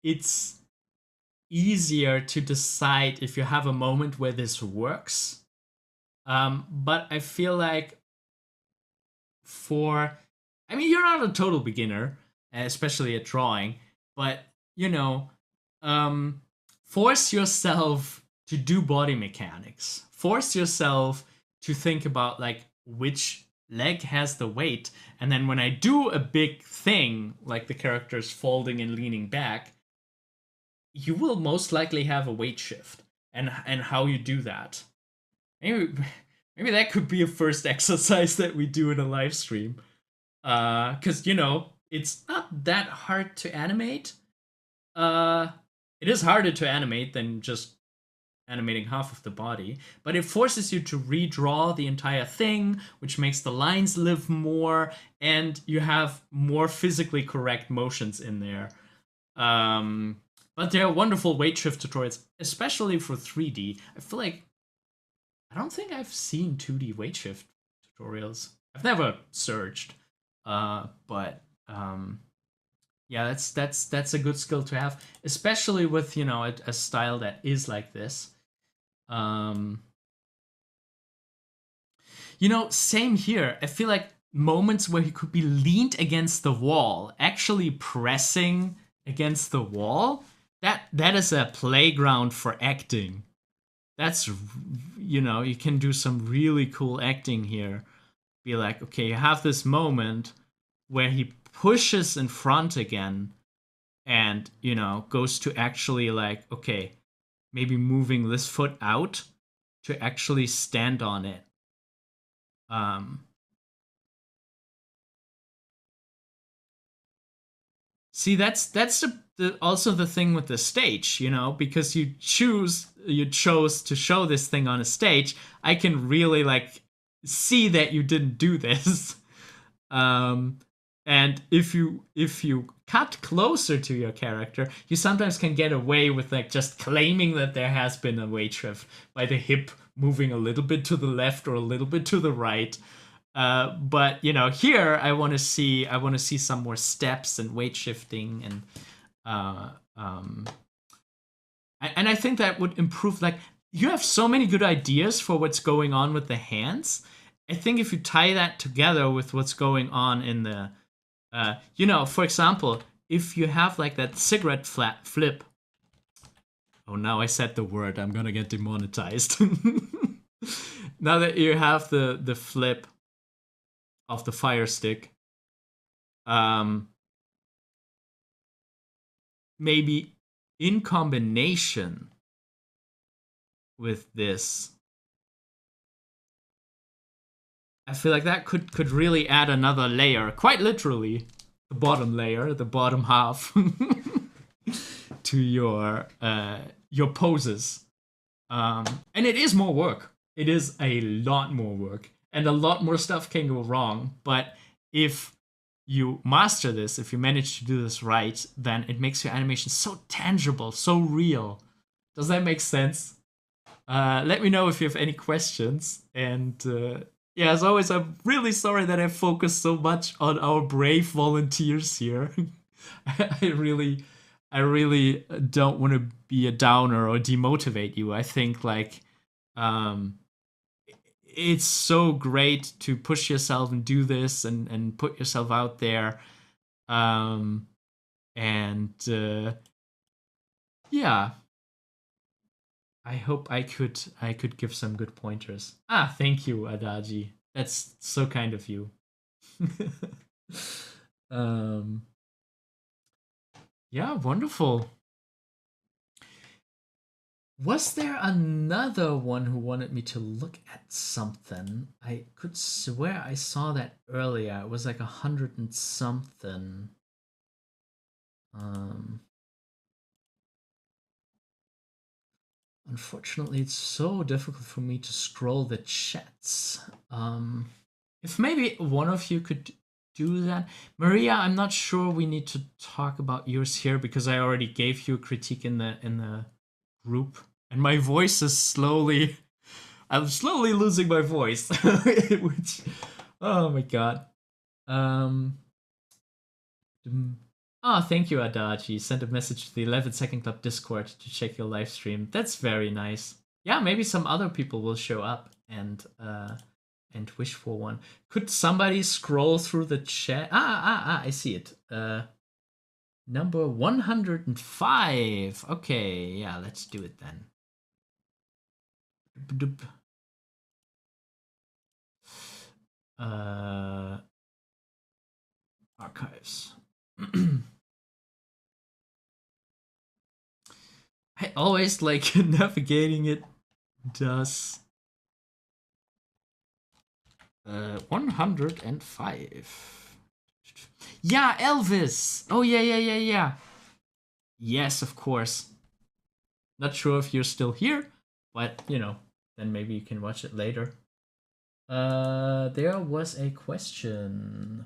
it's easier to decide if you have a moment where this works. But I feel like I mean, you're not a total beginner, especially at drawing, but you know, force yourself to do body mechanics. Force yourself to think about like which leg has the weight, and then when I do a big thing like the character's folding and leaning back, you will most likely have a weight shift, and how you do that. Maybe that could be a first exercise that we do in a live stream. Because it's not that hard to animate. It is harder to animate than just animating half of the body, but it forces you to redraw the entire thing, which makes the lines live more, and you have more physically correct motions in there. But there are wonderful weight shift tutorials, especially for 3D. I feel like I don't think I've seen 2D weight shift tutorials. I've never searched, but yeah, that's a good skill to have, especially with a style that is like this. Same here. I feel like moments where he could be leaned against the wall, actually pressing against the wall, that is a playground for acting. That's you can do some really cool acting here. Be like, okay, you have this moment where he pushes in front again and goes to actually like, okay, maybe moving this foot out to actually stand on it. See, that's also the thing with the stage, because you chose to show this thing on a stage. I can really like see that you didn't do this. And if you cut closer to your character, you sometimes can get away with like just claiming that there has been a weight shift by the hip moving a little bit to the left or a little bit to the right. But here I want to see some more steps and weight shifting, and I think that would improve. Like, you have so many good ideas for what's going on with the hands. I think if you tie that together with what's going on in the for example, if you have like that cigarette flip. Oh, now I said the word. I'm gonna get demonetized. Now that you have the flip of the fire stick, maybe in combination with this, I feel like that could really add another layer, quite literally, the bottom layer, the bottom half, to your poses. And it is more work. It is a lot more work, and a lot more stuff can go wrong. But if you master this, if you manage to do this right, then it makes your animation so tangible, so real. Does that make sense? Let me know if you have any questions. And yeah, as always, I'm really sorry that I focused so much on our brave volunteers here. I really don't want to be a downer or demotivate you. I think like it's so great to push yourself and do this and put yourself out there. And yeah, I hope I could give some good pointers. Thank you, Adaji. That's so kind of you. Yeah, wonderful. Was there another one who wanted me to look at something? I could swear I saw that earlier. It was like 100 and something. Unfortunately, it's so difficult for me to scroll the chats. If maybe one of you could do that. Maria, I'm not sure we need to talk about yours here because I already gave you a critique in the group. And my voice is slowly I'm slowly losing my voice. Which oh my god. Um thank you, Adachi. Sent a message to the 11 Second Club Discord to check your live stream. That's very nice. Yeah, maybe some other people will show up and wish for one. Could somebody scroll through the chat? I see it. Number 105. Okay, yeah, let's do it then. Archives. I always like navigating it does 105. Yeah, Elvis. Oh yeah. Yes, of course. Not sure if you're still here, but you know, then maybe you can watch it later. There was a question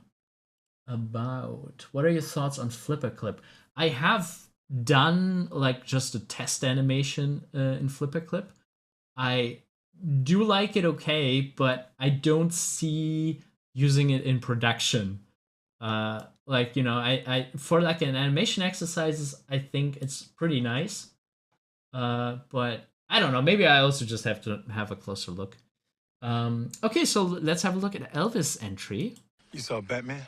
about what are your thoughts on FlipperClip? I have done like just a test animation in FlipperClip. I do like it okay, but I don't see using it in production. Like, you know, I for like an animation exercises, I think it's pretty nice. But I don't know, maybe I also just have to have a closer look. Okay, so let's have a look at Elvis' entry. You saw Batman?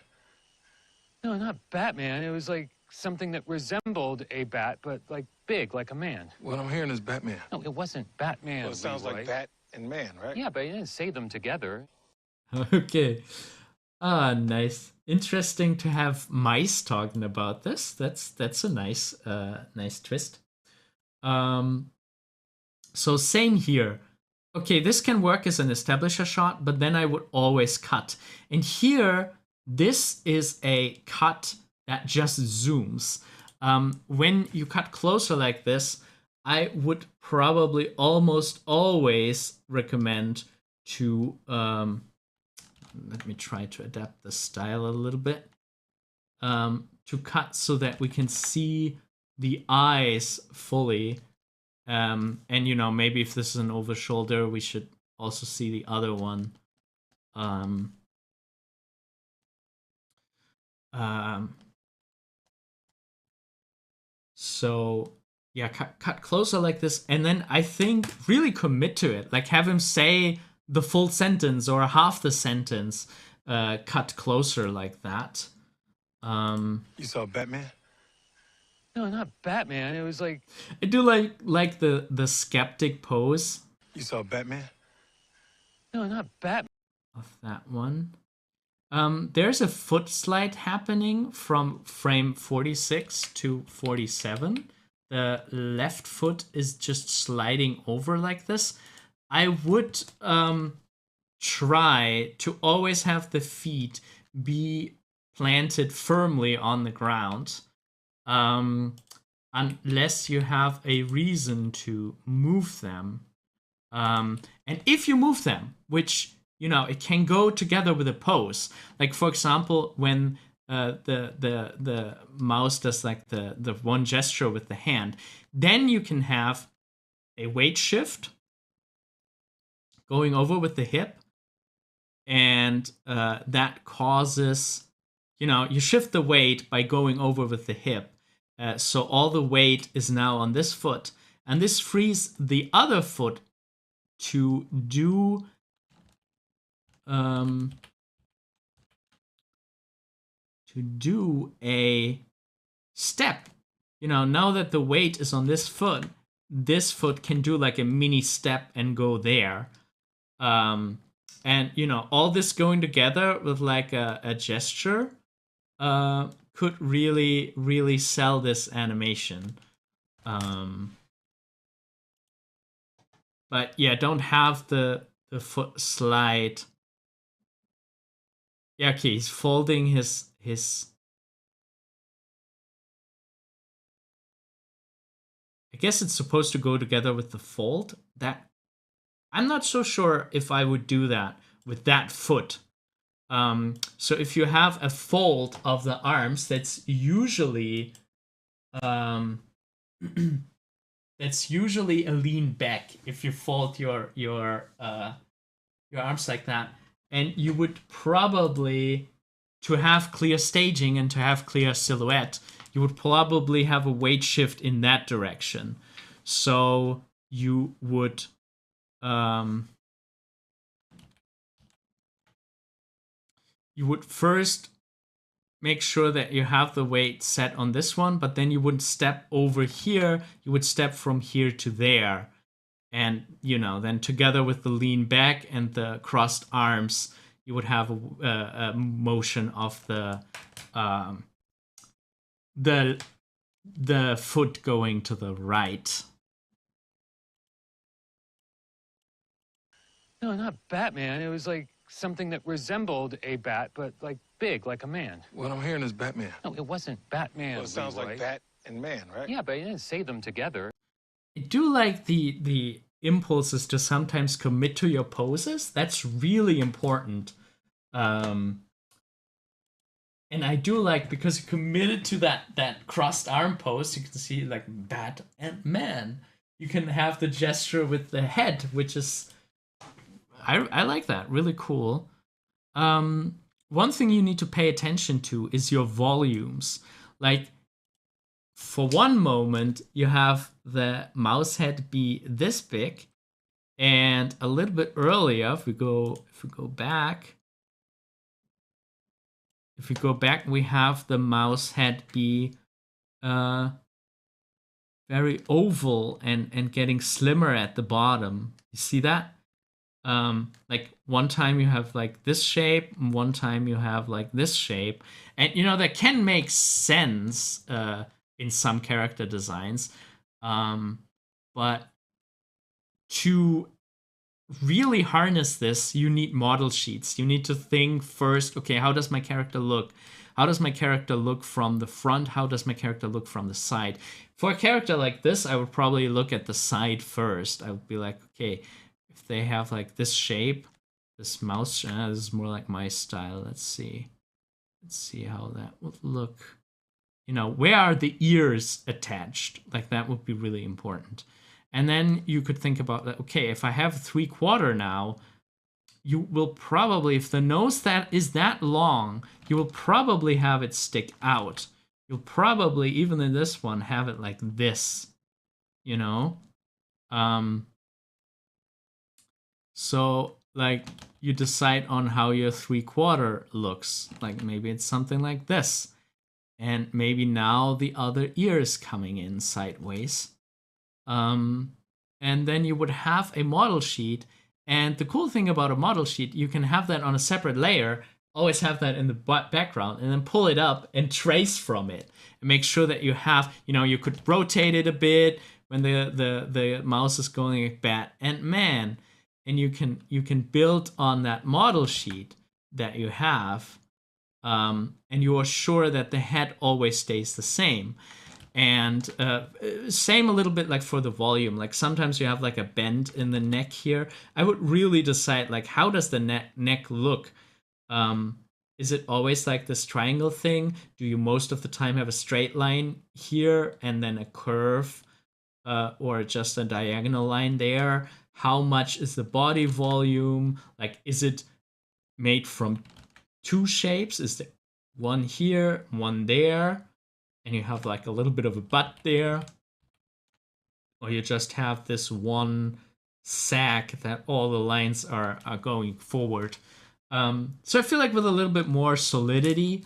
No, not Batman. It was like something that resembled a bat, but like big, like a man. What I'm hearing is Batman. No, it wasn't Batman. Well, it sounds Leroy. like Bat and Man, right? Yeah, but you didn't say them together. Okay. Nice. Interesting to have mice talking about this. That's a nice nice twist. So same here. Okay, this can work as an establisher shot, but then I would always cut. And here, this is a cut that just zooms. When you cut closer like this, I would probably almost always recommend to let me try to adapt the style a little bit. To cut so that we can see the eyes fully. And you know, maybe if this is an over shoulder, we should also see the other one. So yeah, cut closer like this, and then I think really commit to it. Like have him say the full sentence or half the sentence, cut closer like that. You saw Batman? No, not Batman. It was like I do like the skeptic pose. You saw Batman? no, not Batman. Of that one. There's a foot slide happening from frame 46 to 47. The left foot is just sliding over like this. I would try to always have the feet be planted firmly on the ground. Unless you have a reason to move them. And if you move them, which, you know, it can go together with a pose. Like, for example, when the mouse does like the one gesture with the hand, then you can have a weight shift going over with the hip. And that causes, you know, you shift the weight by going over with the hip. So all the weight is now on this foot, and this frees the other foot to do a step. You know, now that the weight is on this foot can do like a mini step and go there. And you know, all this going together with like a gesture could really sell this animation. But yeah, don't have the foot slide. Yeah, okay, he's folding his I guess it's supposed to go together with the fold. That I'm not so sure if I would do that with that foot. So if you have a fold of the arms, that's usually that's usually a lean back if you fold your arms like that, and you would probably, to have clear staging and to have clear silhouette, you would probably have a weight shift in that direction. So you would first make sure that you have the weight set on this one, but then you wouldn't step over here. You would step from here to there. And, then together with the lean back and the crossed arms, you would have a motion of the foot going to the right. No, not Batman. It was like something that resembled a bat, but like big, like a man. What I'm hearing is Batman. No, it wasn't Batman. Well, it sounds like bat and man, right? Yeah, but you didn't say them together. I do like the impulses to sometimes commit to your poses. That's really important. And I do like, because you committed to that crossed arm pose, you can see like bat and man. You can have the gesture with the head, which is, I like that. Really cool. One thing you need to pay attention to is your volumes. Like, for one moment, you have the mouse head be this big, and a little bit earlier, if we go back, we have the mouse head be very oval and getting slimmer at the bottom. You see that? Like one time you have like this shape, and one time you have like this shape, and that can make sense in some character designs, but to really harness this, you need model sheets. You need to think first, okay, how does my character look? How does my character look from the front? How does my character look from the side? For a character like this, I would probably look at the side first. I would be like, okay, if they have like this shape, this mouse, this is more like my style. Let's see how that would look. Where are the ears attached? Like, that would be really important. And then you could think about that, okay, if I have 3/4 now, you will probably, if the nose that is that long, you will probably have it stick out. You'll probably, even in this one, have it like this, So, like, you decide on how your 3/4 looks. Like, maybe it's something like this. And maybe now the other ear is coming in sideways. And then you would have a model sheet. And the cool thing about a model sheet, you can have that on a separate layer, always have that in the background, and then pull it up and trace from it. And make sure that you have, you could rotate it a bit when the mouse is going like bat and man. And you can build on that model sheet that you have, and you are sure that the head always stays the same. And same a little bit like for the volume. Like, sometimes you have like a bend in the neck here. I would really decide, like, how does the neck look? Is it always like this triangle thing? Do you most of the time have a straight line here and then a curve, or just a diagonal line there? How much is the body volume? Like, is it made from two shapes? Is there one here, one there, and you have like a little bit of a butt there? Or you just have this one sack that all the lines are going forward? So I feel like with a little bit more solidity,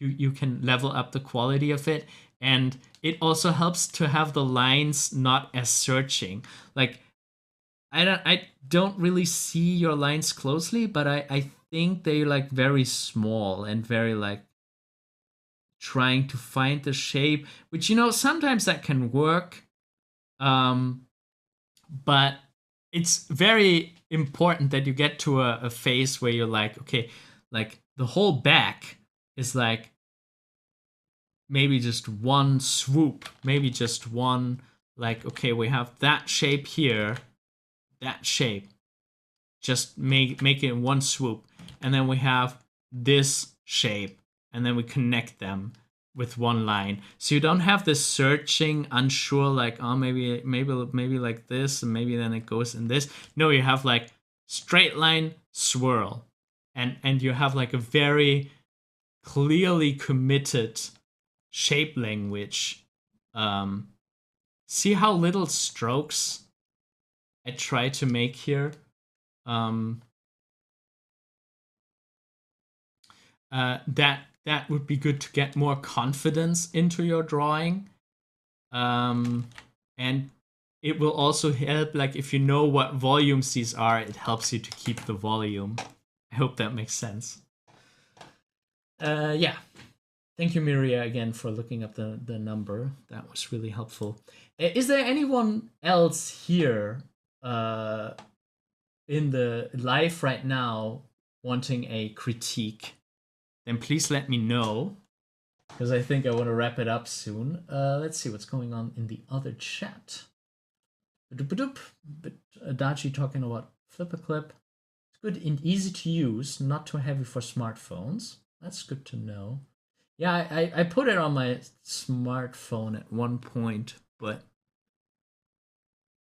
you can level up the quality of it. And it also helps to have the lines not as searching. Like, I don't really see your lines closely, but I think they're like very small and very like trying to find the shape, which, sometimes that can work. But it's very important that you get to a phase where you're like, okay, like the whole back is like maybe just one swoop, maybe just one, like, okay, we have that shape here, that shape, just make it in one swoop, and then we have this shape, and then we connect them with one line, so you don't have this searching, unsure, like, oh, maybe like this, and maybe then it goes in this. No, you have like straight line, swirl, and you have like a very clearly committed shape language. See how little strokes I try to make here. That would be good to get more confidence into your drawing. And it will also help, like, if you know what volumes these are, it helps you to keep the volume. I hope that makes sense. Yeah. Thank you, Miria, again for looking up the number. That was really helpful. Is there anyone else here in the live right now wanting a critique? Then please let me know, because I think I want to wrap it up soon. Let's see what's going on in the other chat. Dachi talking about FlipperClip. It's good and easy to use, not too heavy for smartphones. That's good to know. Yeah, I put it on my smartphone at one point, but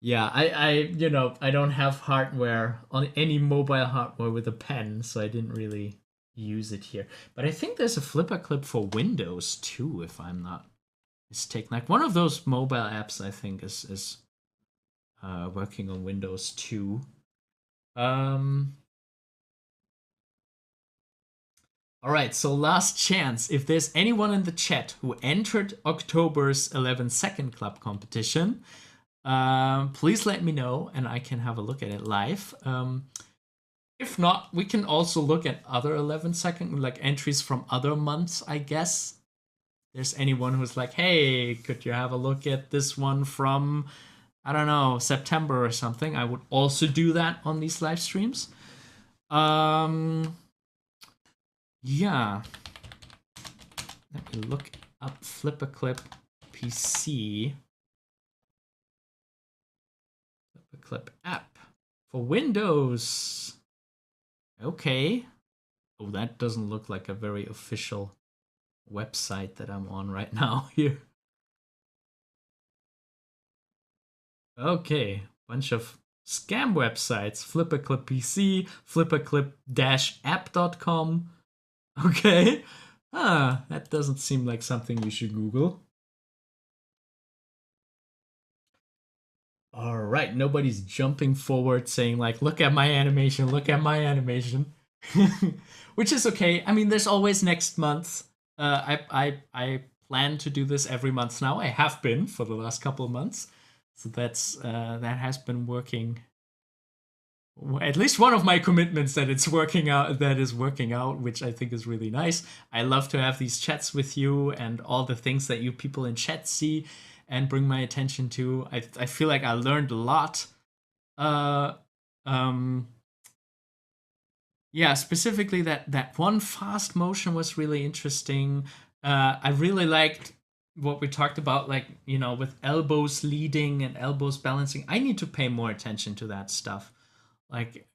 yeah, I don't have hardware on any mobile hardware with a pen, so I didn't really use it here. But I think there's a FlipperClip for Windows too, if I'm not mistaken. Like one of those mobile apps, I think is working on Windows too. All right, so last chance. If there's anyone in the chat who entered October's 11-second club competition, please let me know and I can have a look at it live. If not, we can also look at other 11-second, like entries from other months, I guess. There's anyone who's like, hey, could you have a look at this one from, I don't know, September or something? I would also do that on these live streams. Yeah. Let me look up FlipperClip PC. FlipperClip app for Windows. Okay. Oh, that doesn't look like a very official website that I'm on right now here. Okay, bunch of scam websites. FlipperClip PC, FlipperClip-app.com. Okay. That doesn't seem like something you should Google. All right, nobody's jumping forward saying like, look at my animation, look at my animation. Which is okay. I mean, there's always next month. I plan to do this every month now. I have been for the last couple of months. So that's that has been working. At least one of my commitments that it's working out, that is working out, which I think is really nice. I love to have these chats with you and all the things that you people in chat see and bring my attention to. I feel like I learned a lot. Yeah, specifically that one fast motion was really interesting. I really liked what we talked about, like, with elbows leading and elbows balancing. I need to pay more attention to that stuff. Like,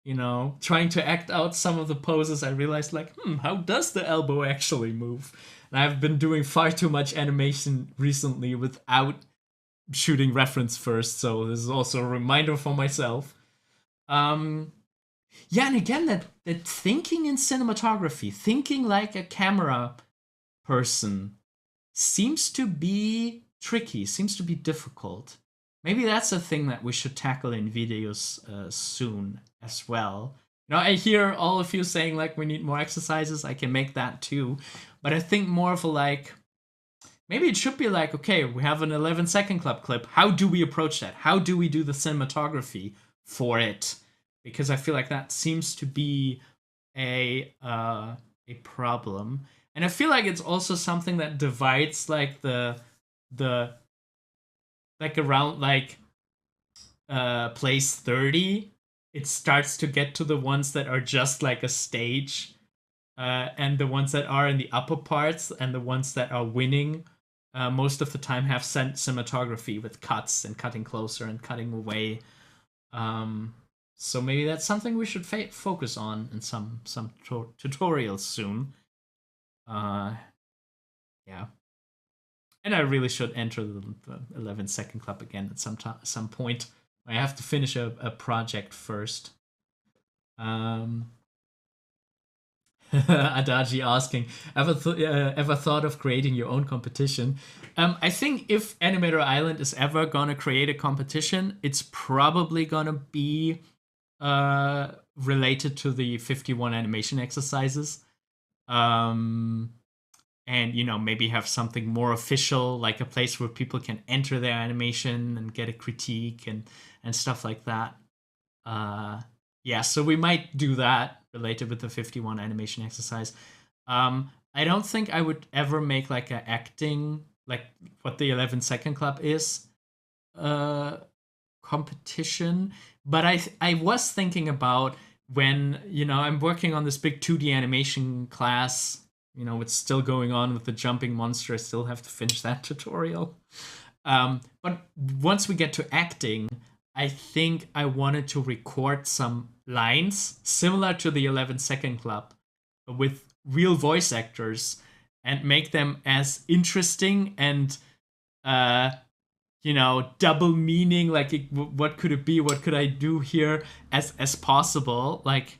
trying to act out some of the poses, I realized, like, how does the elbow actually move? And I've been doing far too much animation recently without shooting reference first, so this is also a reminder for myself. Yeah, and again, that thinking in cinematography, thinking like a camera person, seems to be tricky, seems to be difficult. Maybe that's a thing that we should tackle in videos soon as well. I hear all of you saying like we need more exercises. I can make that too, but I think more of a like, maybe it should be like, okay, we have an 11-second club clip. How do we approach that? How do we do the cinematography for it? Because I feel like that seems to be a problem, and I feel like it's also something that divides like the like around like place 30. It starts to get to the ones that are just like a stage and the ones that are in the upper parts and the ones that are winning most of the time have cinematography with cuts and cutting closer and cutting away. So maybe that's something we should focus on in some tutorials soon. Yeah. And I really should enter the 11 Second Club again at some point. I have to finish a project first. Adaji asking, ever thought of creating your own competition? I think if Animator Island is ever gonna create a competition, it's probably gonna be related to the 51 animation exercises. And maybe have something more official, like a place where people can enter their animation and get a critique and stuff like that. Yeah, so we might do that related with the 51 animation exercise. I don't think I would ever make like a acting, like what the 11 Second Club is, competition. But I was thinking about when I'm working on this big 2D animation class. It's still going on with the jumping monster. I still have to finish that tutorial. But once we get to acting, I think I wanted to record some lines similar to the 11 Second Club with real voice actors and make them as interesting and, double meaning, like what could it be? What could I do here as possible? Like,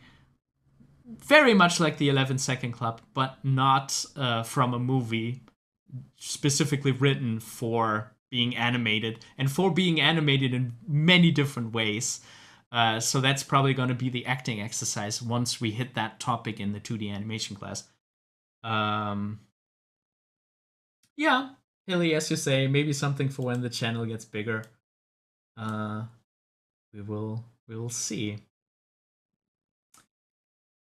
very much like the 11 Second Club, but not from a movie specifically written for being animated and for being animated in many different ways. So that's probably going to be the acting exercise once we hit that topic in the 2D animation class. Yeah, Hilly, as you say, maybe something for when the channel gets bigger. We will see.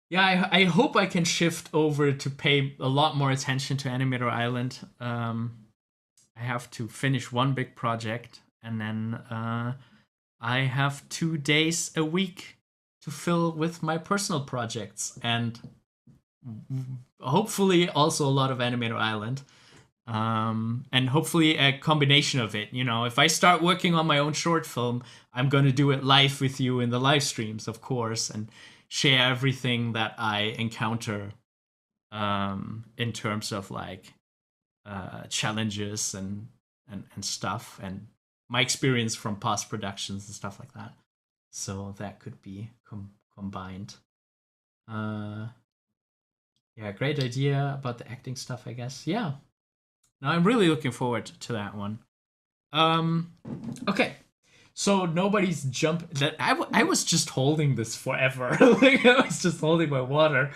Yeah, I hope I can shift over to pay a lot more attention to Animator Island. I have to finish one big project, and then I have 2 days a week to fill with my personal projects, and hopefully also a lot of Animator Island. And hopefully a combination of it. If I start working on my own short film, I'm going to do it live with you in the live streams, of course, and share everything that I encounter in terms of like challenges and stuff, and my experience from past productions and stuff like that. So that could be combined. Yeah, great idea about the acting stuff, I guess. Yeah. No, I'm really looking forward to that one. Okay. So nobody's I was just holding this forever. Like, I was just holding my water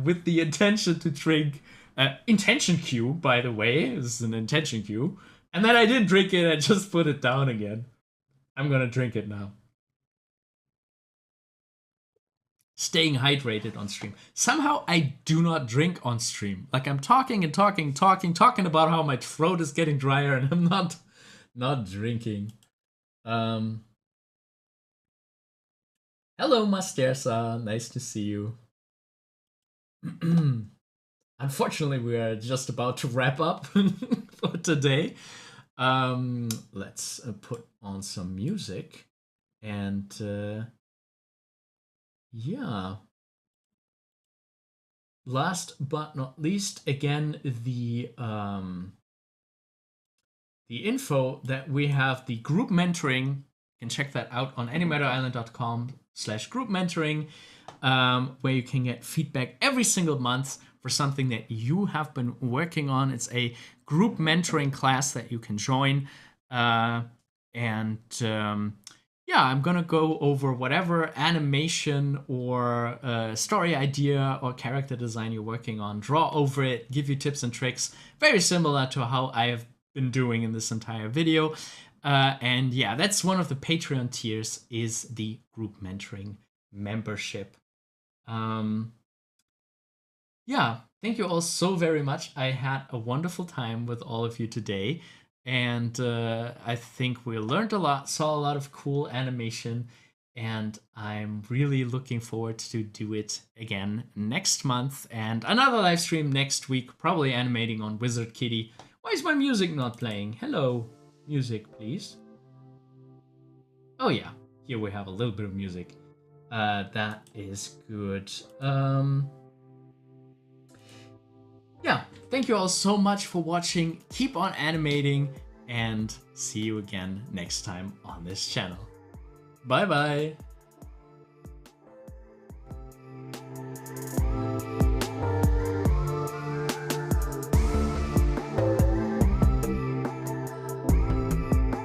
with the intention to drink. Intention cue, by the way. This is an intention cue. And then I didn't drink it. I just put it down again. I'm gonna drink it now. Staying hydrated on stream. Somehow I do not drink on stream. Like, I'm talking and talking about how my throat is getting drier, and I'm not drinking. Hello, Mastersa. Nice to see you. Unfortunately, we are just about to wrap up for today. Let's put on some music, and yeah. Last but not least, again, the info that we have, the group mentoring. You can check that out on animatorisland.com/group mentoring, where you can get feedback every single month for something that you have been working on. It's a group mentoring class that you can join, yeah, I'm gonna go over whatever animation or story idea or character design you're working on, draw over it, give you tips and tricks, very similar to how I have been doing in this entire video. And yeah, that's one of the Patreon tiers, is the group mentoring membership. Yeah, thank you all so very much. I had a wonderful time with all of you today. And I think we learned a lot, saw a lot of cool animation, and I'm really looking forward to do it again next month, and another live stream next week, probably animating on Wizard Kitty. Why is my music not playing? Hello, music, please. Oh yeah, here we have a little bit of music. That is good. Yeah, thank you all so much for watching. Keep on animating, and see you again next time on this channel. Bye bye!